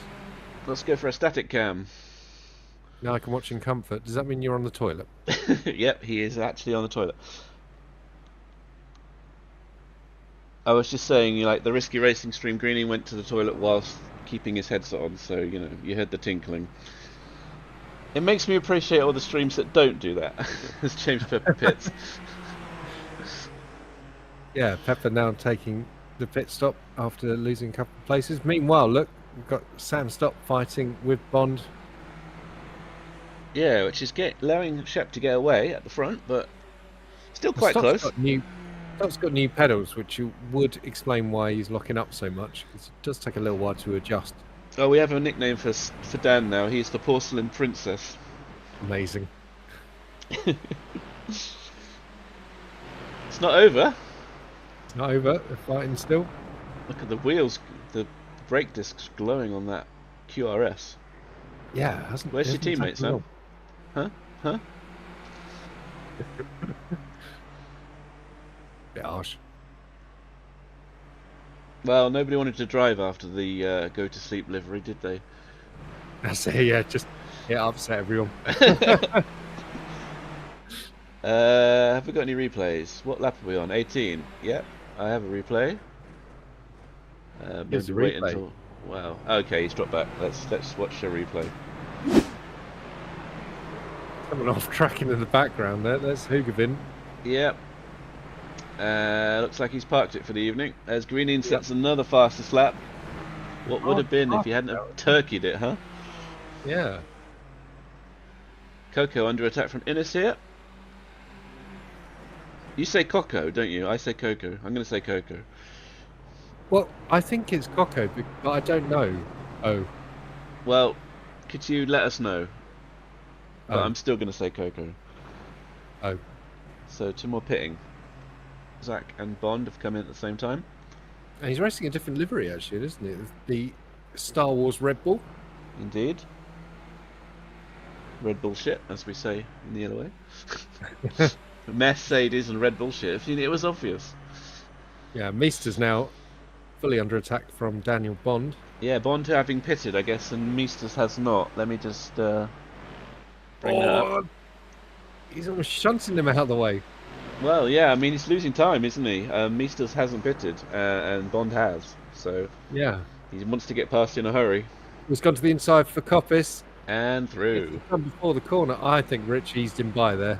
Let's go for a static cam. Now I can watch in comfort. Does that mean you're on the toilet? Yep, he is actually on the toilet. I was just saying, like, the Risky Racing stream, Greenie went to the toilet whilst keeping his headset on, so, you know, you heard the tinkling. It makes me appreciate all the streams that don't do that, as James Pepper Pitts. Yeah, Pepper now taking the pit stop after losing a couple of places. Meanwhile, look, we've got Sam Stott fighting with Bond. Yeah, which is allowing Shep to get away at the front, but still quite close. Stott's got new pedals, which you would explain why he's locking up so much, because it does take a little while to adjust. Oh, we have a nickname for Dan now. He's the Porcelain Princess. Amazing. It's not over. It's not over. They're fighting still. Look at the wheels, the brake discs glowing on that QRS. Yeah, hasn't. Where's your teammate, Sam? Huh? Bit harsh. Well, nobody wanted to drive after the go to sleep livery, did they? I say, yeah, just upset everyone. Have we got any replays? What lap are we on? 18. Yep, I have a replay. Here's a wait replay. until. Wow. Okay, he's dropped back. Let's watch a replay. Coming off tracking in the background there. There's Hugavin. Yep. Looks like he's parked it for the evening. As Greening sets another fastest lap. What would have been if he hadn't have turkeyed it, huh? Yeah. Coco under attack from Innes here. You say Coco, don't you? I say Coco. I'm going to say Coco. Well, I think it's Coco, but I don't know. Oh. Well, could you let us know? But I'm still going to say Coco. Oh. So 2 more pitting. Zach and Bond have come in at the same time. And he's racing a different livery, actually, isn't it? The Star Wars Red Bull. Indeed. Red Bullshit, as we say in the LOA. Mercedes and Red Bullshit. I mean, it was obvious. Yeah, Meester's now fully under attack from Daniel Bond. Yeah, Bond having pitted, I guess, and Meesters has not. Let me just bring that up. He's almost shunting him out of the way. Well, yeah, I mean, he's losing time, isn't he? Meesters hasn't pitted, and Bond has. So yeah, he wants to get past in a hurry. He's gone to the inside for Coppice. And through. If he'd come before the corner, I think Rich eased him by there.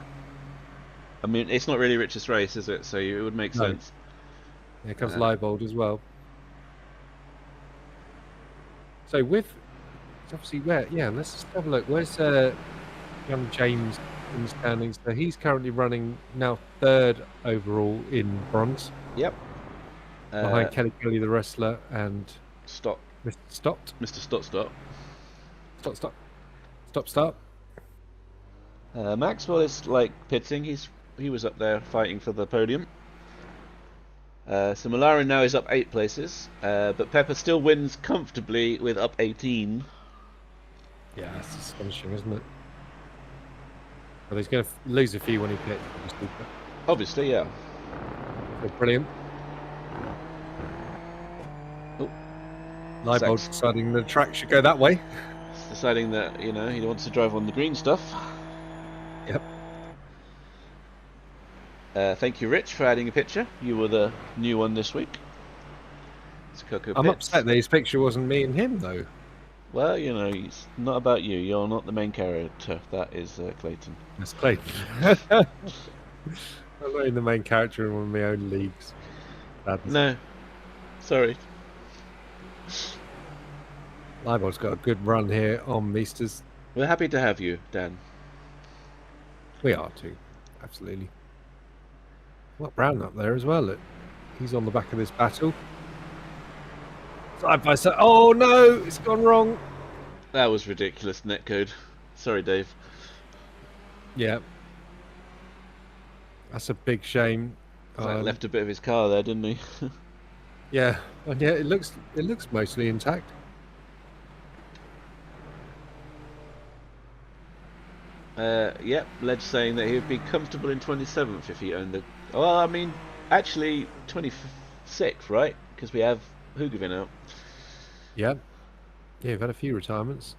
I mean, it's not really Rich's race, is it? So it would make sense. Here comes Leibold as well. So with obviously where? Yeah, let's just have a look. Where's young James in the standings? So he's currently running now 3rd overall in bronze. Yep. Behind Kelly Kelly the wrestler and Stop. Mr. Stott. Mr. Stop. Stop. Maxwell is like pitting. He was up there fighting for the podium. So Malarin now is up 8 places, but Pepper still wins comfortably with up 18. Yeah, that's astonishing, isn't it? Well, he's going to lose a few when he pits, Obviously, yeah. So brilliant. Oh, Leibold deciding the track should go that way. He's deciding that, you know, he wants to drive on the green stuff. Yep. Thank you, Rich, for adding a picture. You were the new one this week. It's Coco I'm Pitts. upset that his picture wasn't me and him, though. Well, you know, it's not about you. You're not the main character. That is Clayton. That's Clayton. I'm not in the main character in one of my own leagues. No. Sorry. Leibold's got a good run here on Meesters. We're happy to have you, Dan. We are too. Absolutely. Got Brown up there as well. Look. He's on the back of this battle. Side by side. Oh no, it's gone wrong. That was ridiculous netcode. Sorry, Dave. Yeah. That's a big shame. Left a bit of his car there, didn't he? Yeah, and yeah, it looks mostly intact. Yep, Ledge saying that he would be comfortable in 27th if he owned the. Well, I mean, actually 26th, right? Because we have Hugavin out. Yeah. Yeah, we've had a few retirements.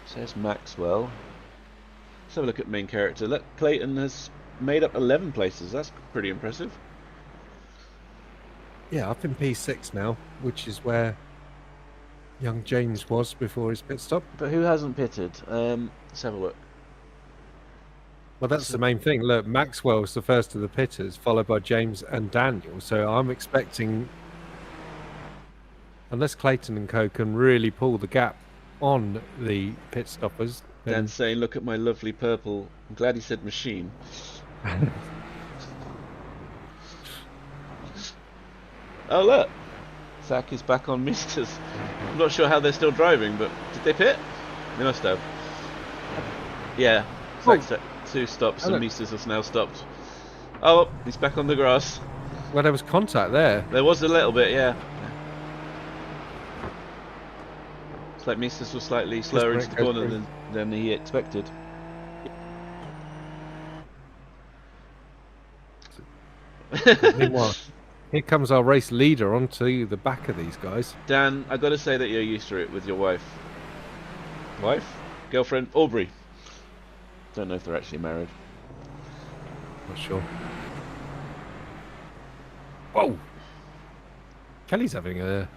Says Maxwell. Let's have a look at main character. Look, Clayton has made up 11 places. That's pretty impressive. Yeah, up in P6 now, which is where young James was before his pit stop. But who hasn't pitted? Let's have a look. Well, that's the main thing. Look, Maxwell's the first of the pitters, followed by James and Daniel. So I'm expecting, unless Clayton and Co can really pull the gap on the pit stoppers. Dan's saying, look at my lovely purple. I'm glad he said machine. Oh, look. Zach is back on Misters. I'm not sure how they're still driving, but did they pit? They must have. Yeah. Zach's at 2 stops and Misters has now stopped. Oh, he's back on the grass. Well, there was contact there. There was a little bit, yeah. It's like Misters was slightly slower into the corner than he expected. Meanwhile, here comes our race leader onto the back of these guys. Dan, I got to say that you're used to it with your wife. Wife? Girlfriend? Aubrey. Don't know if they're actually married. Not sure. Whoa! Kelly's having a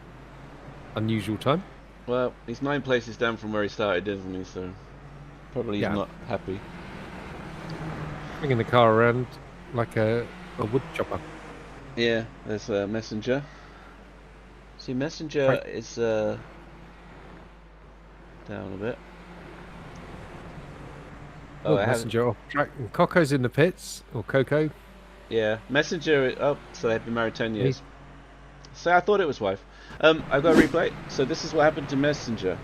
unusual time. Well, he's 9 places down from where he started, isn't he? So probably he's not happy. Bringing the car around like a wood chopper. Yeah, there's a Messenger. See, Messenger is down a bit. Oh, Messenger off track. And Coco's in the pits, or Coco. Yeah, Messenger. Oh, so they've been married 10 years. So I thought it was wife. I've got a replay. So this is what happened to Messenger.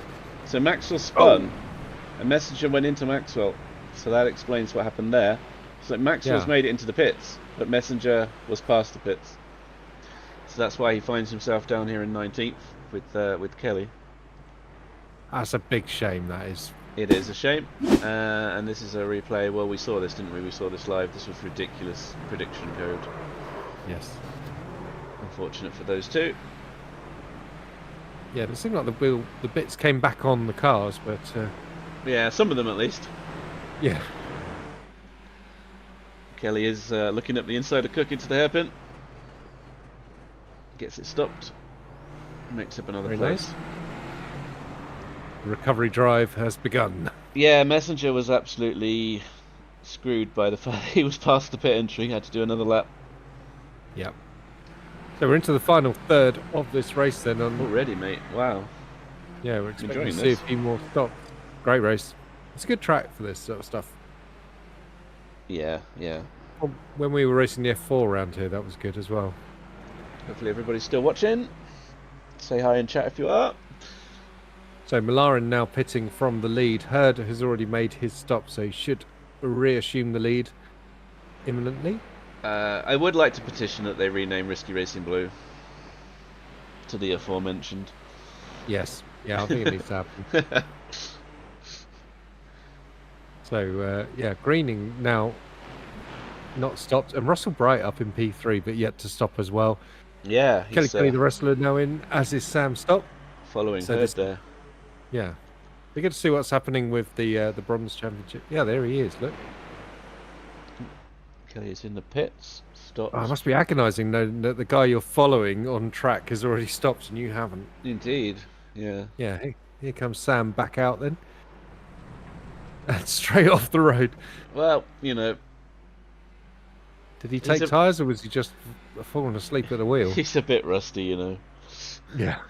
So Maxwell spun, and Messenger went into Maxwell. So that explains what happened there. So Maxwell's made it into the pits, but Messenger was past the pits. So that's why he finds himself down here in 19th with Kelly. That's a big shame, that is. It is a shame. And this is a replay. Well, we saw this, didn't we? We saw this live. This was ridiculous prediction code. Yes. Unfortunate for those two. Yeah, it seemed like the bits came back on the cars, but yeah, some of them at least. Yeah. Kelly is looking up the inside of Cook into the hairpin. Gets it stopped. Makes up another place. Nice. The recovery drive has begun. Yeah, Messenger was absolutely screwed by the fact he was past the pit entry. He had to do another lap. Yep. So we're into the final third of this race then. Already, mate. Wow. Yeah, we're expecting to see a few more stops. Great race. It's a good track for this sort of stuff. Yeah, yeah. When we were racing the F4 around here, that was good as well. Hopefully everybody's still watching. Say hi in chat if you are. So Malarin now pitting from the lead. Hurd has already made his stop, so he should reassume the lead imminently. I would like to petition that they rename Risky Racing Blue to the aforementioned. Yes, yeah, I think it needs to happen. So, yeah, Greening now not stopped, and Russell Bright up in P3, but yet to stop as well. Yeah, Kelly the wrestler now in, as is Sam Stopp. Following Hurd there. Yeah. We get to see what's happening with the Bronze Championship. Yeah, there he is, look. Kelly is in the pits. Stopped. Oh, it must be agonising knowing that the guy you're following on track has already stopped and you haven't. Indeed, yeah. Yeah, here comes Sam back out then. And straight off the road. Well, you know. Did he take tyres or was he just falling asleep at the wheel? He's a bit rusty, you know. Yeah.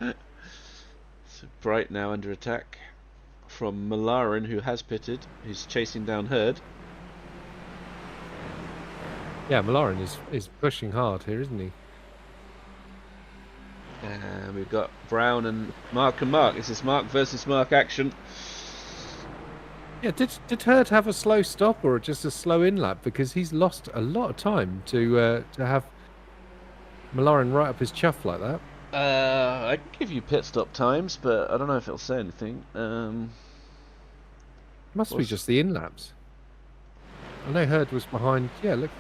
So Bright now under attack from Malarin, who has pitted, who's chasing down Hurd. Yeah, Malarin is pushing hard here, isn't he? And we've got Brown and Mark. This is Mark versus Mark action. Yeah, did Hurd have a slow stop or just a slow in lap? Because he's lost a lot of time to have Malarin right up his chuff like that. I can give you pit stop times, but I don't know if it'll say anything. Must be What's just the in-laps. I know Hurd was behind. Yeah, look.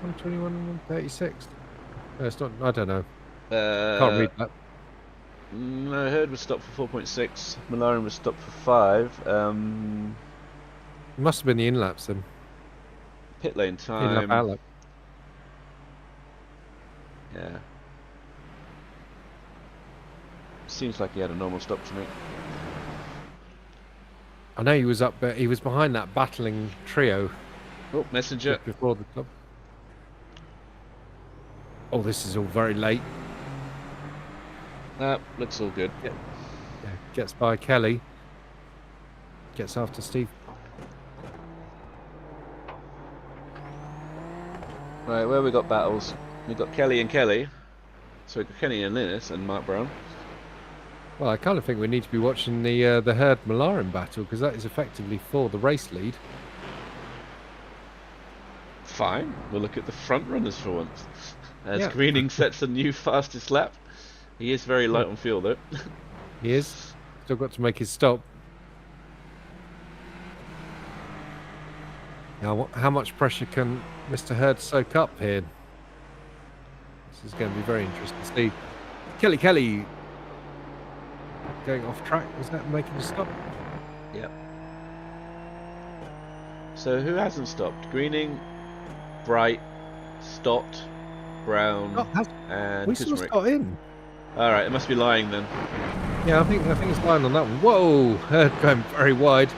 121 and 136. No, it's not. I don't know. Can't read that. No, Hurd was stopped for 4.6. Malaren was stopped for 5. It must have been the in-laps then. Pit lane In-lap, time. out-lap. Yeah. Seems like he had a normal stop to me. I know he was up, but he was behind that battling trio. Oh, messenger. Just before the top. Oh, this is all very late. Looks all good. Yeah. Gets by Kelly. Gets after Steve. Right, where we got battles? We got Kelly and Kelly. So we got Kenny and Linus and Mark Brown. Well, I kind of think we need to be watching the Hurd Malaren battle because that is effectively for the race lead. Fine, we'll look at the front runners for once. As Yeah. Greening sets a new fastest lap. He is very light on fuel though. He is. Still got to make his stop. Now, how much pressure can Mr. Hurd soak up here? This is going to be very interesting to see. Kelly going off track. Was that making a stop? Yep. So who hasn't stopped? Greening, Bright, Stott, Brown, and We still Kuzmarek. got in. Alright, it must be lying then. Yeah, I think it's lying on that one. Whoa, Hurd going very wide.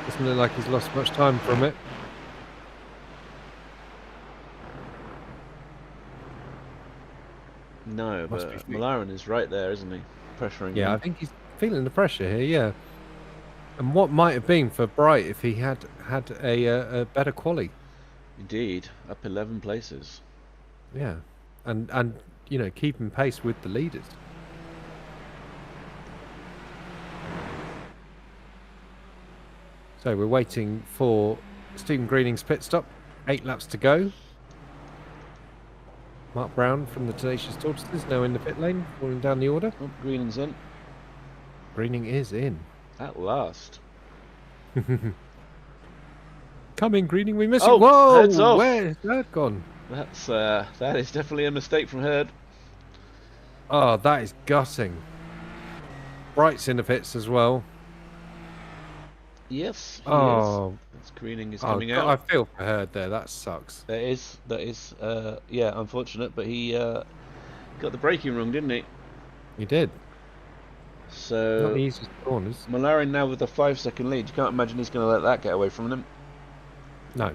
Doesn't look like he's lost much time from it. No, Must but be Malaren is right there, isn't he? Pressuring Yeah, I him. think he's feeling the pressure here. Yeah, and what might have been for Bright if he had a better quali. Indeed, up 11 places. Yeah, and you know, keeping pace with the leaders. So we're waiting for Stephen Greening's pit stop. 8 laps to go. Mark Brown from the Tenacious Tortoises now in the pit lane, falling down the order. Oh, Greening's in. Greening is in. At last. Come in, Greening, we miss Oh, you. Whoa, heads off. where's that gone? That is definitely a mistake from Hurd. Oh, that is gutting. Bright's in the pits as well. Yes, he Oh, is. That's Greening is oh coming God, out. I feel for Hurd there. That sucks. That is, yeah, unfortunate, but he got the braking wrong, didn't he? He did. Not So the easiest corners. Malaren now with a 5-second lead. You can't imagine he's going to let that get away from him. No.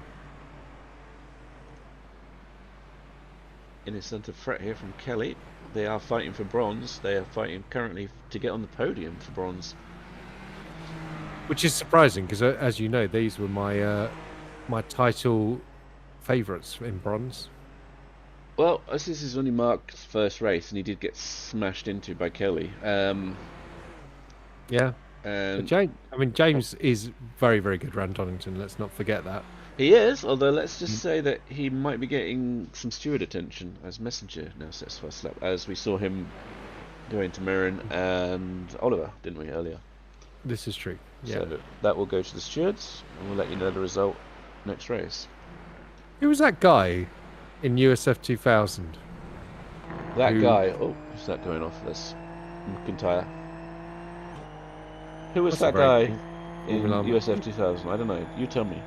In his centre threat here from Kelly. They are fighting for bronze. They are fighting currently to get on the podium for bronze. Which is surprising because, as you know, these were my my title favourites in bronze. Well, this is only Mark's first race, and he did get smashed into by Kelly. Yeah. And But James is very, very good around Donington. Let's not forget that. he is, although let's just say that he might be getting some steward attention as messenger now sets first lap, as we saw him going to Mirren and Oliver, didn't we, earlier? This is true. Yeah. So that will go to the stewards, and we'll let you know the result next race. Who was that guy in USF 2000? That Who- guy, oh, who's that going off? That's McIntyre. Who was That's a that very guy good in Formula USF 2000? I don't know. You tell me.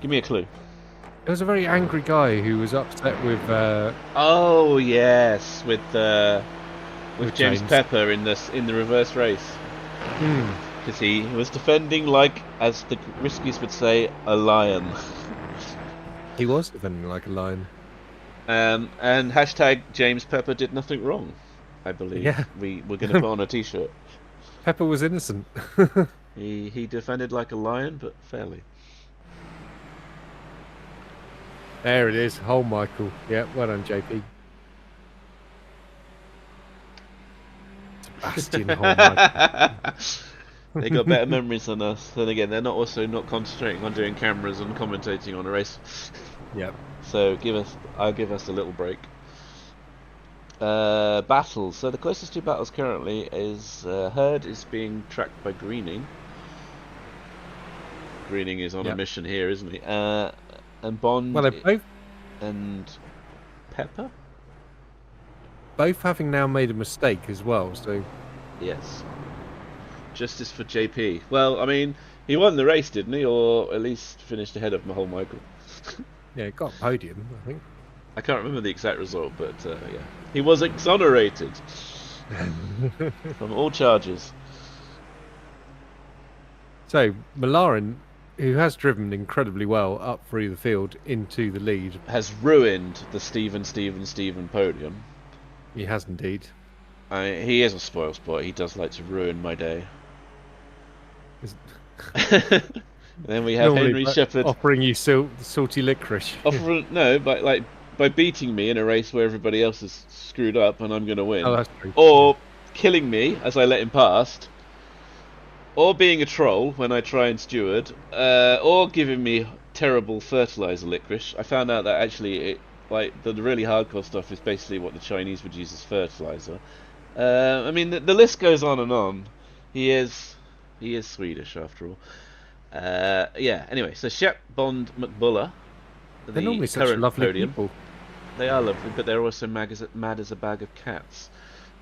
Give me a clue. There was a very angry guy who was upset with Oh yes, with With James James. Pepper in the reverse race, because he was defending like, as the Riskies would say, a lion. he was defending like a lion. And hashtag James Pepper did nothing wrong, I believe. Yeah. We were going to put on a T-shirt. Pepper was innocent. He defended like a lion, but fairly. There it is. Oh, Michael. Yeah, well done, JP. Sebastian Holmichael. They got better memories than us. Then again, they're not also not concentrating on doing cameras and commentating on a race. Yeah. So I'll give us a little break. Battles. So the closest 2 battles currently is Herd is being tracked by Greening. Greening is on a mission here, isn't he? And Bond. Well, they're both and Pepper. Both having now made a mistake as well. So yes, justice for JP. Well, I mean, he won the race, didn't he? Or at least finished ahead of Mahal Michael. Yeah, got a podium, I think. I can't remember the exact result, but yeah, he was exonerated from all charges. So Malarin, who has driven incredibly well up through the field into the lead, has ruined the Stephen podium. He has indeed. He is a spoilsport. He does like to ruin my day. Then we have Henry Shepherd offering you salty licorice. By beating me in a race where everybody else is screwed up and I'm going to win. Oh, that's true. Or killing me as I let him past. Or being a troll when I try and steward. Or giving me terrible fertilizer licorice. I found out that actually, the really hardcore stuff is basically what the Chinese would use as fertilizer. I mean, the list goes on and on. He is Swedish after all. Yeah. Anyway, so Shep, Bond, McBuller. They're normally such lovely podium. people. They are lovely, but they're also mad as a bag of cats.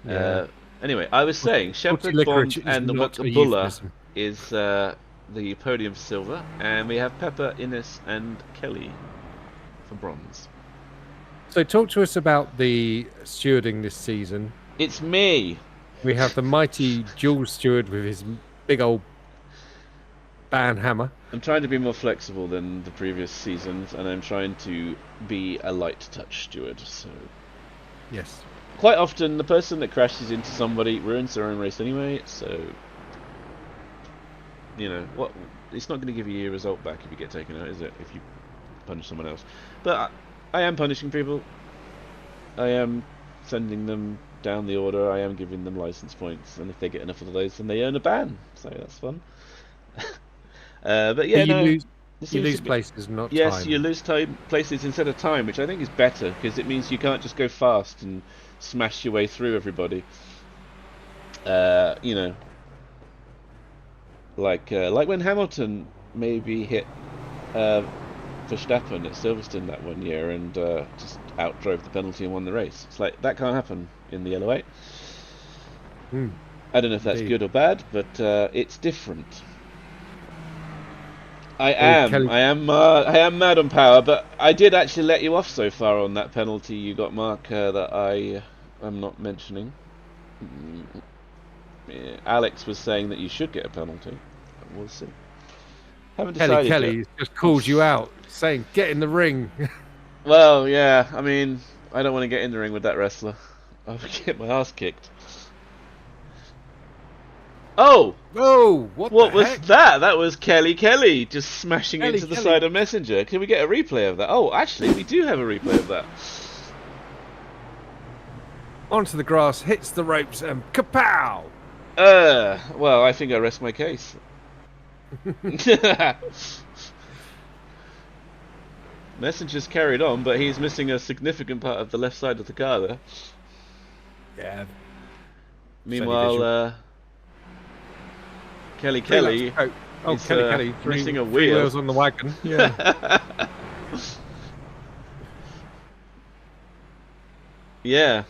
Yeah. Anyway, I was saying Shepherd, Bond, and McBuller is the podium for silver, and we have Pepper, Innes, and Kelly for bronze. So talk to us about the stewarding this season. It's me. We have the mighty Jules Stewart with his big old ban hammer. I'm trying to be more flexible than the previous seasons, and I'm trying to be a light touch steward. So, yes, quite often the person that crashes into somebody ruins their own race anyway. So, you know what? It's not going to give you your result back if you get taken out, is it? If you punish someone else. But I am punishing people. I am sending them down the order. I am giving them license points, and if they get enough of those, then they earn a ban. So that's fun. But yeah, you lose places, not time. Yes, you lose places instead of time, which I think is better because it means you can't just go fast and smash your way through everybody. You know, like when Hamilton maybe hit Verstappen at Silverstone that one year and just outdrove the penalty and won the race. It's like that can't happen in the Yellow 8. I don't know if that's good or bad, but it's different. I am mad on power, but I did actually let you off so far on that penalty you got, Mark, that I am not mentioning. Alex was saying that you should get a penalty. We'll see. Haven't decided Kelly yet. just calls you out, saying, "Get in the ring." Well, yeah. I mean, I don't want to get in the ring with that wrestler. I'll get my ass kicked. Oh! What was heck? that? That was Kelly just smashing into the side of Messenger. Can we get a replay of that? Oh, actually, we do have a replay of that. Onto the grass, hits the ropes, and kapow! Well, I think I rest my case. Messenger's carried on, but he's missing a significant part of the left side of the car there. Yeah. Meanwhile, Kelly is Kelly, missing a wheel. 3 wheels on the wagon. Yeah. Yeah.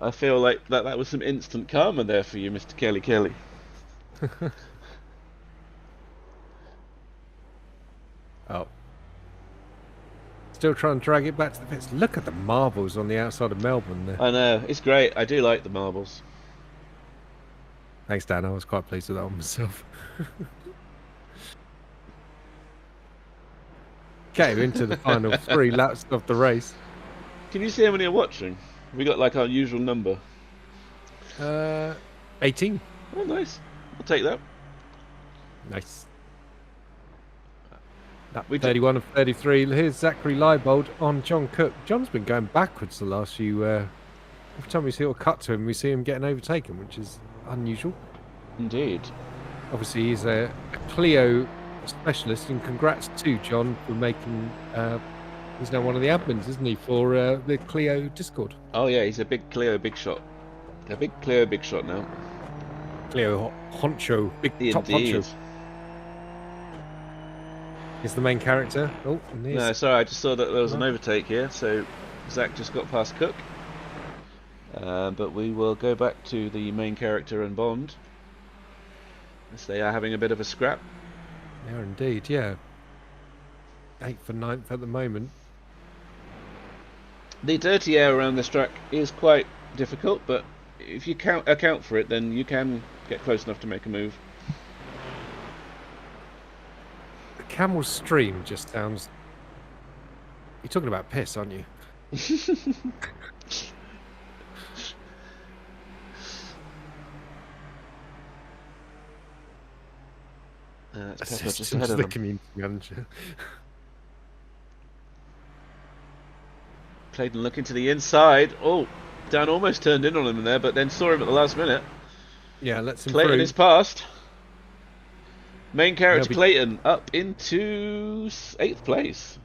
I feel like that was some instant karma there for you, Mr. Kelly. Oh. Still trying to drag it back to the pits. Look at the marbles on the outside of Melbourne there. I know, it's great. I do like the marbles. Thanks, Dan. I was quite pleased with that one myself. Okay, into the final 3 laps of the race. Can you see how many are watching? We got like our usual number. 18. Oh, nice. I'll take that. Nice. 31 of 33. Here's Zachary Leibold on John Cook. John's been going backwards the last few. Every time we see a cut to him, we see him getting overtaken, which is unusual. Indeed. Obviously, he's a Clio specialist, and congrats to John for making He's now one of the admins, isn't he, for the Clio Discord? Oh yeah, he's a big Clio big shot. A big Clio big shot now. Clio Honcho, big top Indeed. honcho. Is the main character. Oh, and No, sorry, I just saw that there was an overtake here, so Zach just got past Cook. But we will go back to the main character and Bond, as they are having a bit of a scrap. They are indeed, yeah. 8th and 9th at the moment. The dirty air around this track is quite difficult, but if you account for it, then you can get close enough to make a move. The Camel Stream just sounds... You're talking about piss, aren't you? It's Pepper just Assistant ahead to of the them. community manager. Clayton looking to the inside. Oh, Dan almost turned in on him there, but then saw him at the last minute. Yeah, let's Clayton improve. is past. Main character Be... Clayton up into 8th place.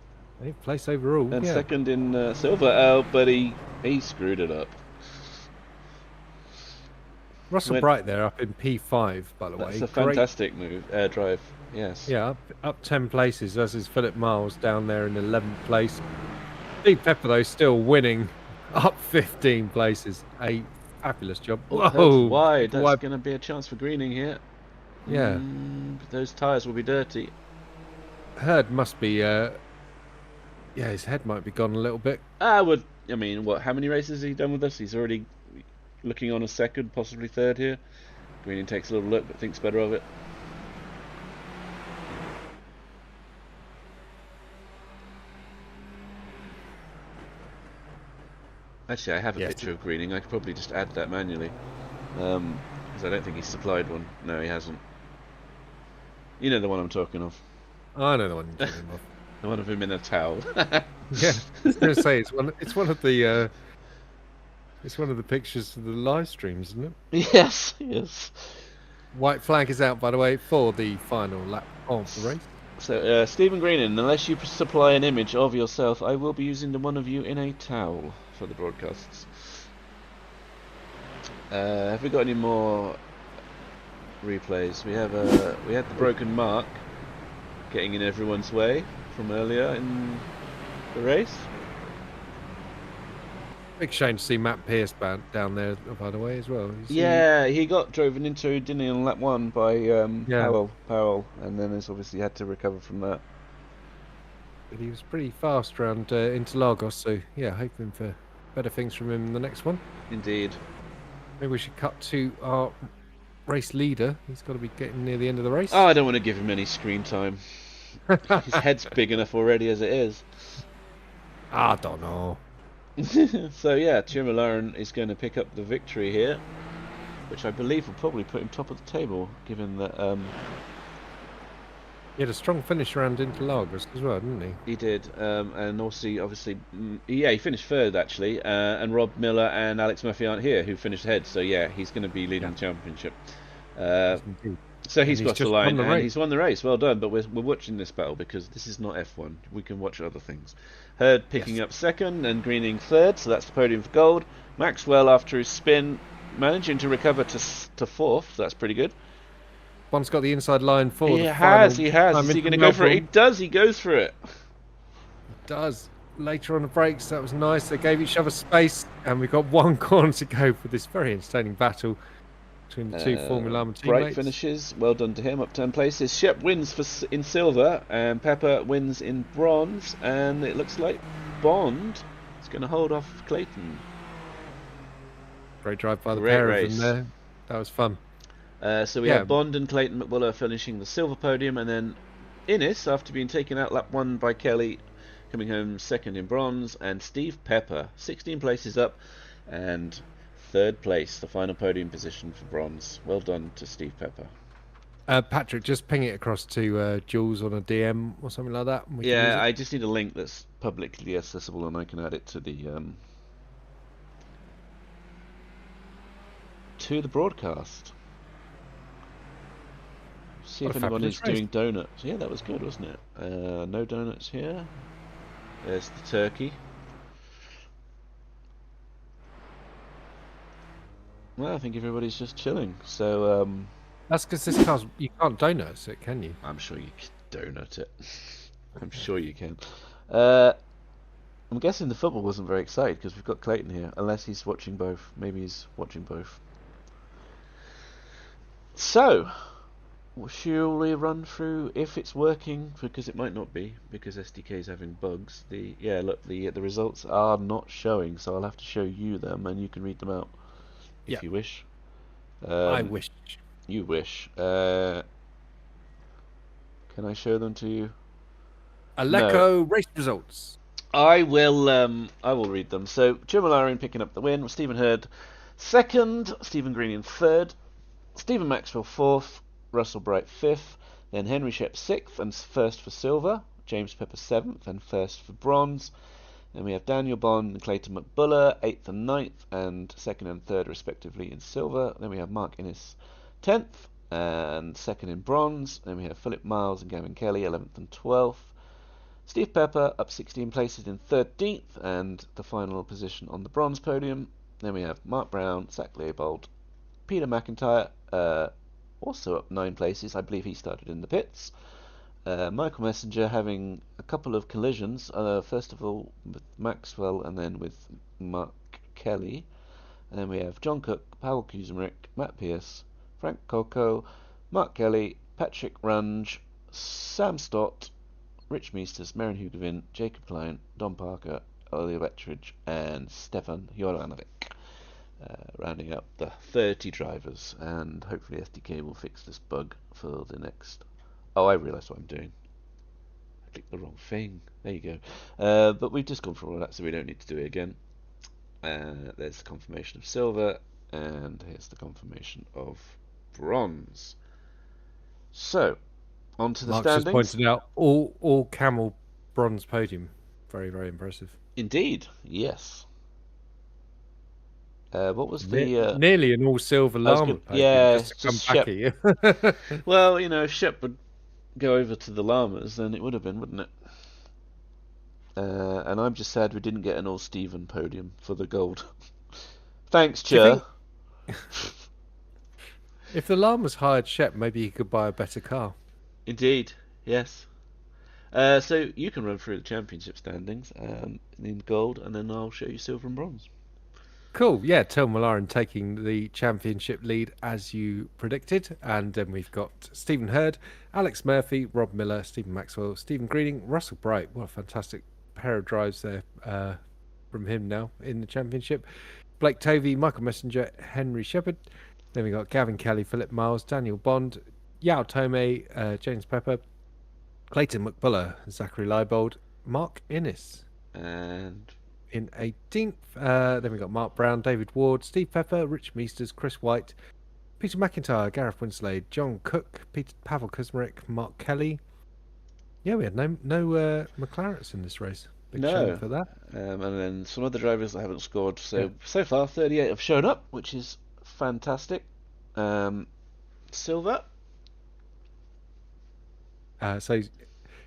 8th place overall. And yeah. second in silver. Oh, but he screwed it up. Russell Bright there up in P5, by the way. That's a fantastic move, drive. Yes. Yeah, up 10 places. As is Philip Miles down there in 11th place. Steve Pepper, though, still winning, up 15 places. A fabulous job. Oh, whoa! Wide. That's going to be a chance for greening here. Yeah. Those tyres will be dirty. Hurd must be... yeah, his head might be gone a little bit. I mean, what? How many races has he done with us? He's already looking on a second, possibly third here. Greening takes a little look, but thinks better of it. Actually, I have a picture of Greening. I could probably just add that manually. Because I don't think he's supplied one. No, he hasn't. You know the one I'm talking of. I know the one you're talking of. The one of him in a towel. Yeah, I was going to say, it's one of the... It's one of the pictures of the live streams, isn't it? Yes, yes. White flag is out, by the way, for the final lap of the race. So, Stephen Greening, unless you supply an image of yourself, I will be using the one of you in a towel for the broadcasts. Have we got any more replays? We had the broken mark getting in everyone's way from earlier in the race. Big shame to see Matt Pierce down there, by the way, as well. Yeah, he got driven into, didn't he, on lap 1 by Powell, and then has obviously had to recover from that. But he was pretty fast around Interlagos, so yeah, hoping for better things from him in the next one. Indeed. Maybe we should cut to our race leader. He's got to be getting near the end of the race. Oh, I don't want to give him any screen time. His head's big enough already as it is. I don't know. So yeah, Tumularen is going to pick up the victory here, which I believe will probably put him top of the table, given that he had a strong finish around Interlagos as well, didn't he? He did, and also obviously, he finished third actually, and Rob Miller and Alex Murphy aren't here, who finished ahead. So yeah, he's going to be leading the championship. So he's crossed the line and he's won the race. Well done. But we're watching this battle because this is not F1. We can watch other things. Hurd picking up second and Greening third, so that's the podium for gold. Maxwell, after his spin, managing to recover to fourth. So that's pretty good. One's got the inside line for He has. Is he going to go for it? He does. He goes for it. He does. Later on the brakes, that was nice. They gave each other space, and we've got one corner to go for this very entertaining battle between the two Formula One teammates. Bright finishes. Well done to him. Up 10 places. Shep wins in silver, and Pepper wins in bronze. And it looks like Bond is going to hold off Clayton. Great drive by the pair of them there. That was fun. So we have Bond and Clayton McWillow finishing the silver podium, and then Innes, after being taken out lap 1 by Kelly, coming home second in bronze, and Steve Pepper 16 places up and third place, the final podium position for bronze. Well done to Steve Pepper. Patrick, just ping it across to Jules on a DM or something like that. Yeah, I just need a link that's publicly accessible, and I can add it to the broadcast. See if anyone is doing donuts. Yeah, that was good, wasn't it? No donuts here. There's the turkey. Well, I think everybody's just chilling. So That's because this car's you can't donut it, can you? I'm sure you can donut it. I'm sure you can. Uh, I'm guessing the football wasn't very excited because we've got Clayton here, unless he's watching both. Maybe he's watching both. So, shall we run through if it's working? Because it might not be, because SDK is having bugs. Look, the results are not showing, so I'll have to show you them, and you can read them out Yeah, if you wish. I wish. You wish. Can I show them to you? No. Aleco race results. I will. I will read them. So, Joe Malarian picking up the win. Stephen Hurd second. Stephen Green in third. Stephen Maxwell fourth. Russell Bright fifth. Then Henry Shep sixth and first for silver. James Pepper seventh and first for bronze. Then we have Daniel Bond and Clayton McBuller eighth and ninth and second and third respectively in silver. Then we have Mark Innes 10th and second in bronze. Then we have Philip Miles and Gavin Kelly 11th and 12th. Steve Pepper up 16 places in 13th and the final position on the bronze podium. Then we have Mark Brown, Zach Leopold, Peter McIntyre, also up 9 places. I believe he started in the pits. Michael Messenger having a couple of collisions, first of all with Maxwell and then with Mark Kelly. And then we have John Cook, Paul Kuzenrick, Matt Pearce, Frank Coco, Mark Kelly, Patrick Runge, Sam Stott, Rich Meesters, Maren Hugavin, Jacob Klein, Don Parker, Ollie Wetridge, and Stefan Jolanovic. Rounding up the 30 drivers, and hopefully SDK will fix this bug for the next. Oh, I realise what I'm doing. I clicked the wrong thing. There you go. But we've just gone through all that, so we don't need to do it again. There's the confirmation of silver, and here's the confirmation of bronze. So, on to the Mark's standings. just pointed out all camel bronze podium. Very, very impressive. Indeed, yes. What was the nearly an all silver llama podium? Yeah, just to come just back Shep. at you. Well, if Shep would go over to the llamas, then it would have been, wouldn't it? And I'm just sad we didn't get an all Steven podium for the gold. Thanks, Chur. If the llamas hired Shep, maybe he could buy a better car. Indeed, yes. So you can run through the championship standings in gold, and then I'll show you silver and bronze. Cool, yeah, Tel Malaran taking the championship lead as you predicted. And then we've got Stephen Hurd, Alex Murphy, Rob Miller, Stephen Maxwell, Stephen Greening, Russell Bright. What a fantastic pair of drives there from him now in the championship. Blake Tovey, Michael Messenger, Henry Shepherd. Then we got Gavin Kelly, Philip Miles, Daniel Bond, Yao Tome, James Pepper, Clayton McBuller, Zachary Leibold, Mark Innes. And in 18th, then we got Mark Brown, David Ward, Steve Pepper, Rich Meesters, Chris White, Peter McIntyre, Gareth Winslade, John Cook, Pavel Kuzmarek, Mark Kelly. Yeah, we had no McLarens in this race. Big shame for that. And then some other drivers that haven't scored. So far, 38 have shown up, which is fantastic. Silver. So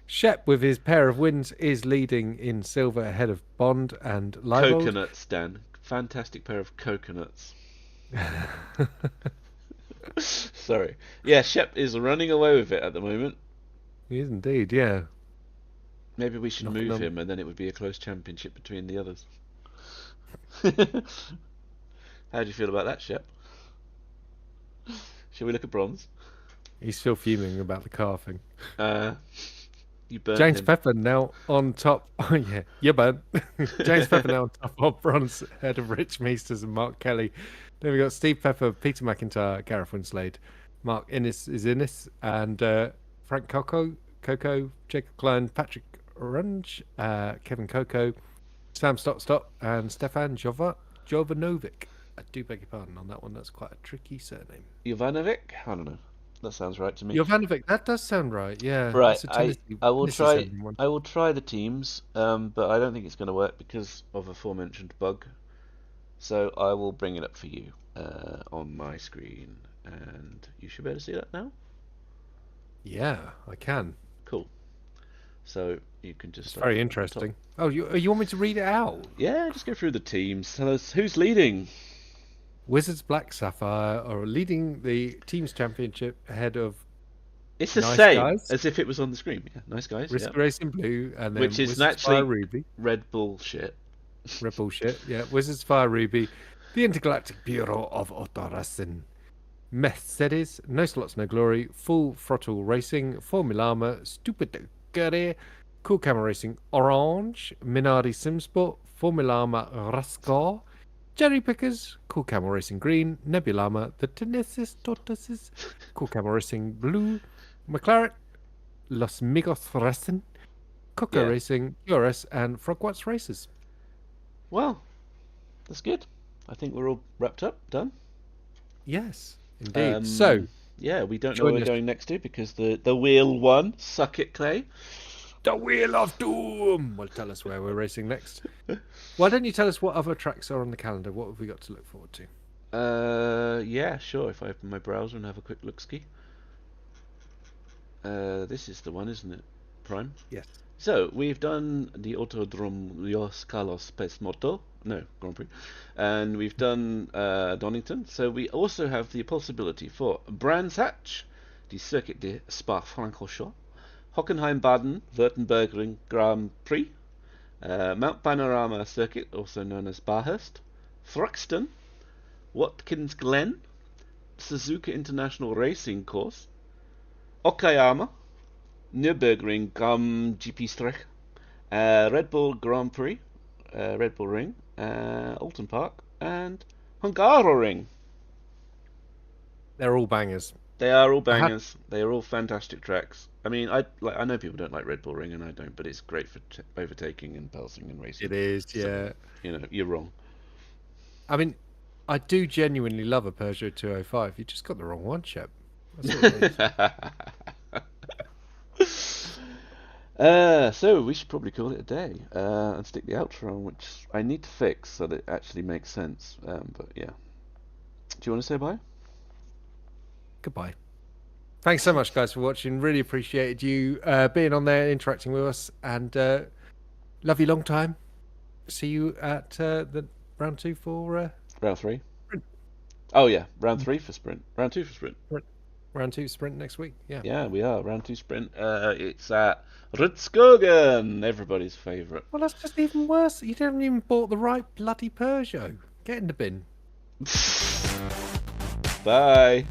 Shep, with his pair of wins, is leading in silver ahead of Bond and Leibold. Coconuts, Dan. Fantastic pair of coconuts. Sorry. Yeah, Shep is running away with it at the moment. He is indeed, yeah. Maybe we should move him, and then it would be a close championship between the others. How do you feel about that, Shep? Shall we look at bronze? He's still fuming about the car thing. You burnt James him. Pepper now on top. Oh, yeah, you burnt. James Pepper now on top of bronze, ahead of Rich Meesters and Mark Kelly. Then we got Steve Pepper, Peter McIntyre, Gareth Winslade, Mark Innes is Innes, and Frank Coco, Jacob Klein, Patrick Runge, Kevin Coco, Sam Stott, and Stefan Jovanovic. I do beg your pardon on that one. That's quite a tricky surname. Jovanovic? I don't know. That sounds right to me. Jovanovic, that does sound right. Yeah. Right. I will try. I will try the teams, but I don't think it's going to work because of aforementioned bug. So I will bring it up for you on my screen, and you should be able to see that now. Yeah, I can. Cool. So you can just It's start very from the top. interesting. Oh, you want me to read it out? Yeah, just go through the teams. Tell us who's leading. Wizards Black Sapphire are leading the teams championship ahead of It's the Nice same Guys, as if it was on the screen. Yeah, nice guys. Risk Yeah, Racing Blue, and which then is Wizards Fire naturally Ruby. Red Bull shit. Red Bull shit, yeah. Wizards Fire Ruby, the Intergalactic Bureau of Autorasin, Mercedes, No Slots No Glory, Full Throttle Racing, Formulama, Stupid Gurry, Cool Camera Racing Orange, Minardi Simsport, Formulama Rascar, Jerry Pickers, Cool Camel Racing Green, Nebulama, the Tenesis Tortoises, Cool Camel Racing Blue, McLaren, Los Migos Racing, Coco Yeah. Racing, URS, and Frogwatch Races. Well, that's good. I think we're all wrapped up, done. Yes, indeed. So, Yeah, we don't know where join we're us. going next to because the wheel won. Suck it, Clay. The Wheel of Doom will tell us where we're racing next. Why don't you tell us what other tracks are on the calendar? What have we got to look forward to? Yeah, sure. If I open my browser and have a quick look ski. This is the one, isn't it? Prime. Yes. So we've done the Autodrome Los Carlos Pes Moto, no Grand Prix, and we've done Donington. So we also have the possibility for Brands Hatch, the Circuit de Spa-Francorchamps, Hockenheim-Baden Württemberg Grand Prix, Mount Panorama Circuit, also known as Barhurst, Thruxton, Watkins Glen, Suzuka International Racing Course, Okayama, Nürburgring GP Strech, Red Bull Grand Prix, Red Bull Ring, Alton Park, and Hungaroring. They're all bangers. They are all bangers. They are all fantastic tracks. I mean, I know people don't like Red Bull Ring, and I don't, but it's great for overtaking and pulsing and racing. It is, So, yeah. you're wrong. I mean, I do genuinely love a Peugeot 205. You just got the wrong one, Shep. That's all it is. So we should probably call it a day and stick the outro on, which I need to fix so that it actually makes sense. But yeah, do you want to say bye? Goodbye. Thanks so much, guys, for watching. Really appreciated you being on there, interacting with us, and love you long time. See you at the round 2 for round 3. sprint. Oh yeah, round 3 for sprint. Round 2 for sprint. Round 2 sprint next week. Yeah. Yeah, we are round 2 sprint. It's at Rudskogen, everybody's favourite. Well, that's just even worse. You didn't even bought the right bloody Peugeot. Get in the bin. Bye.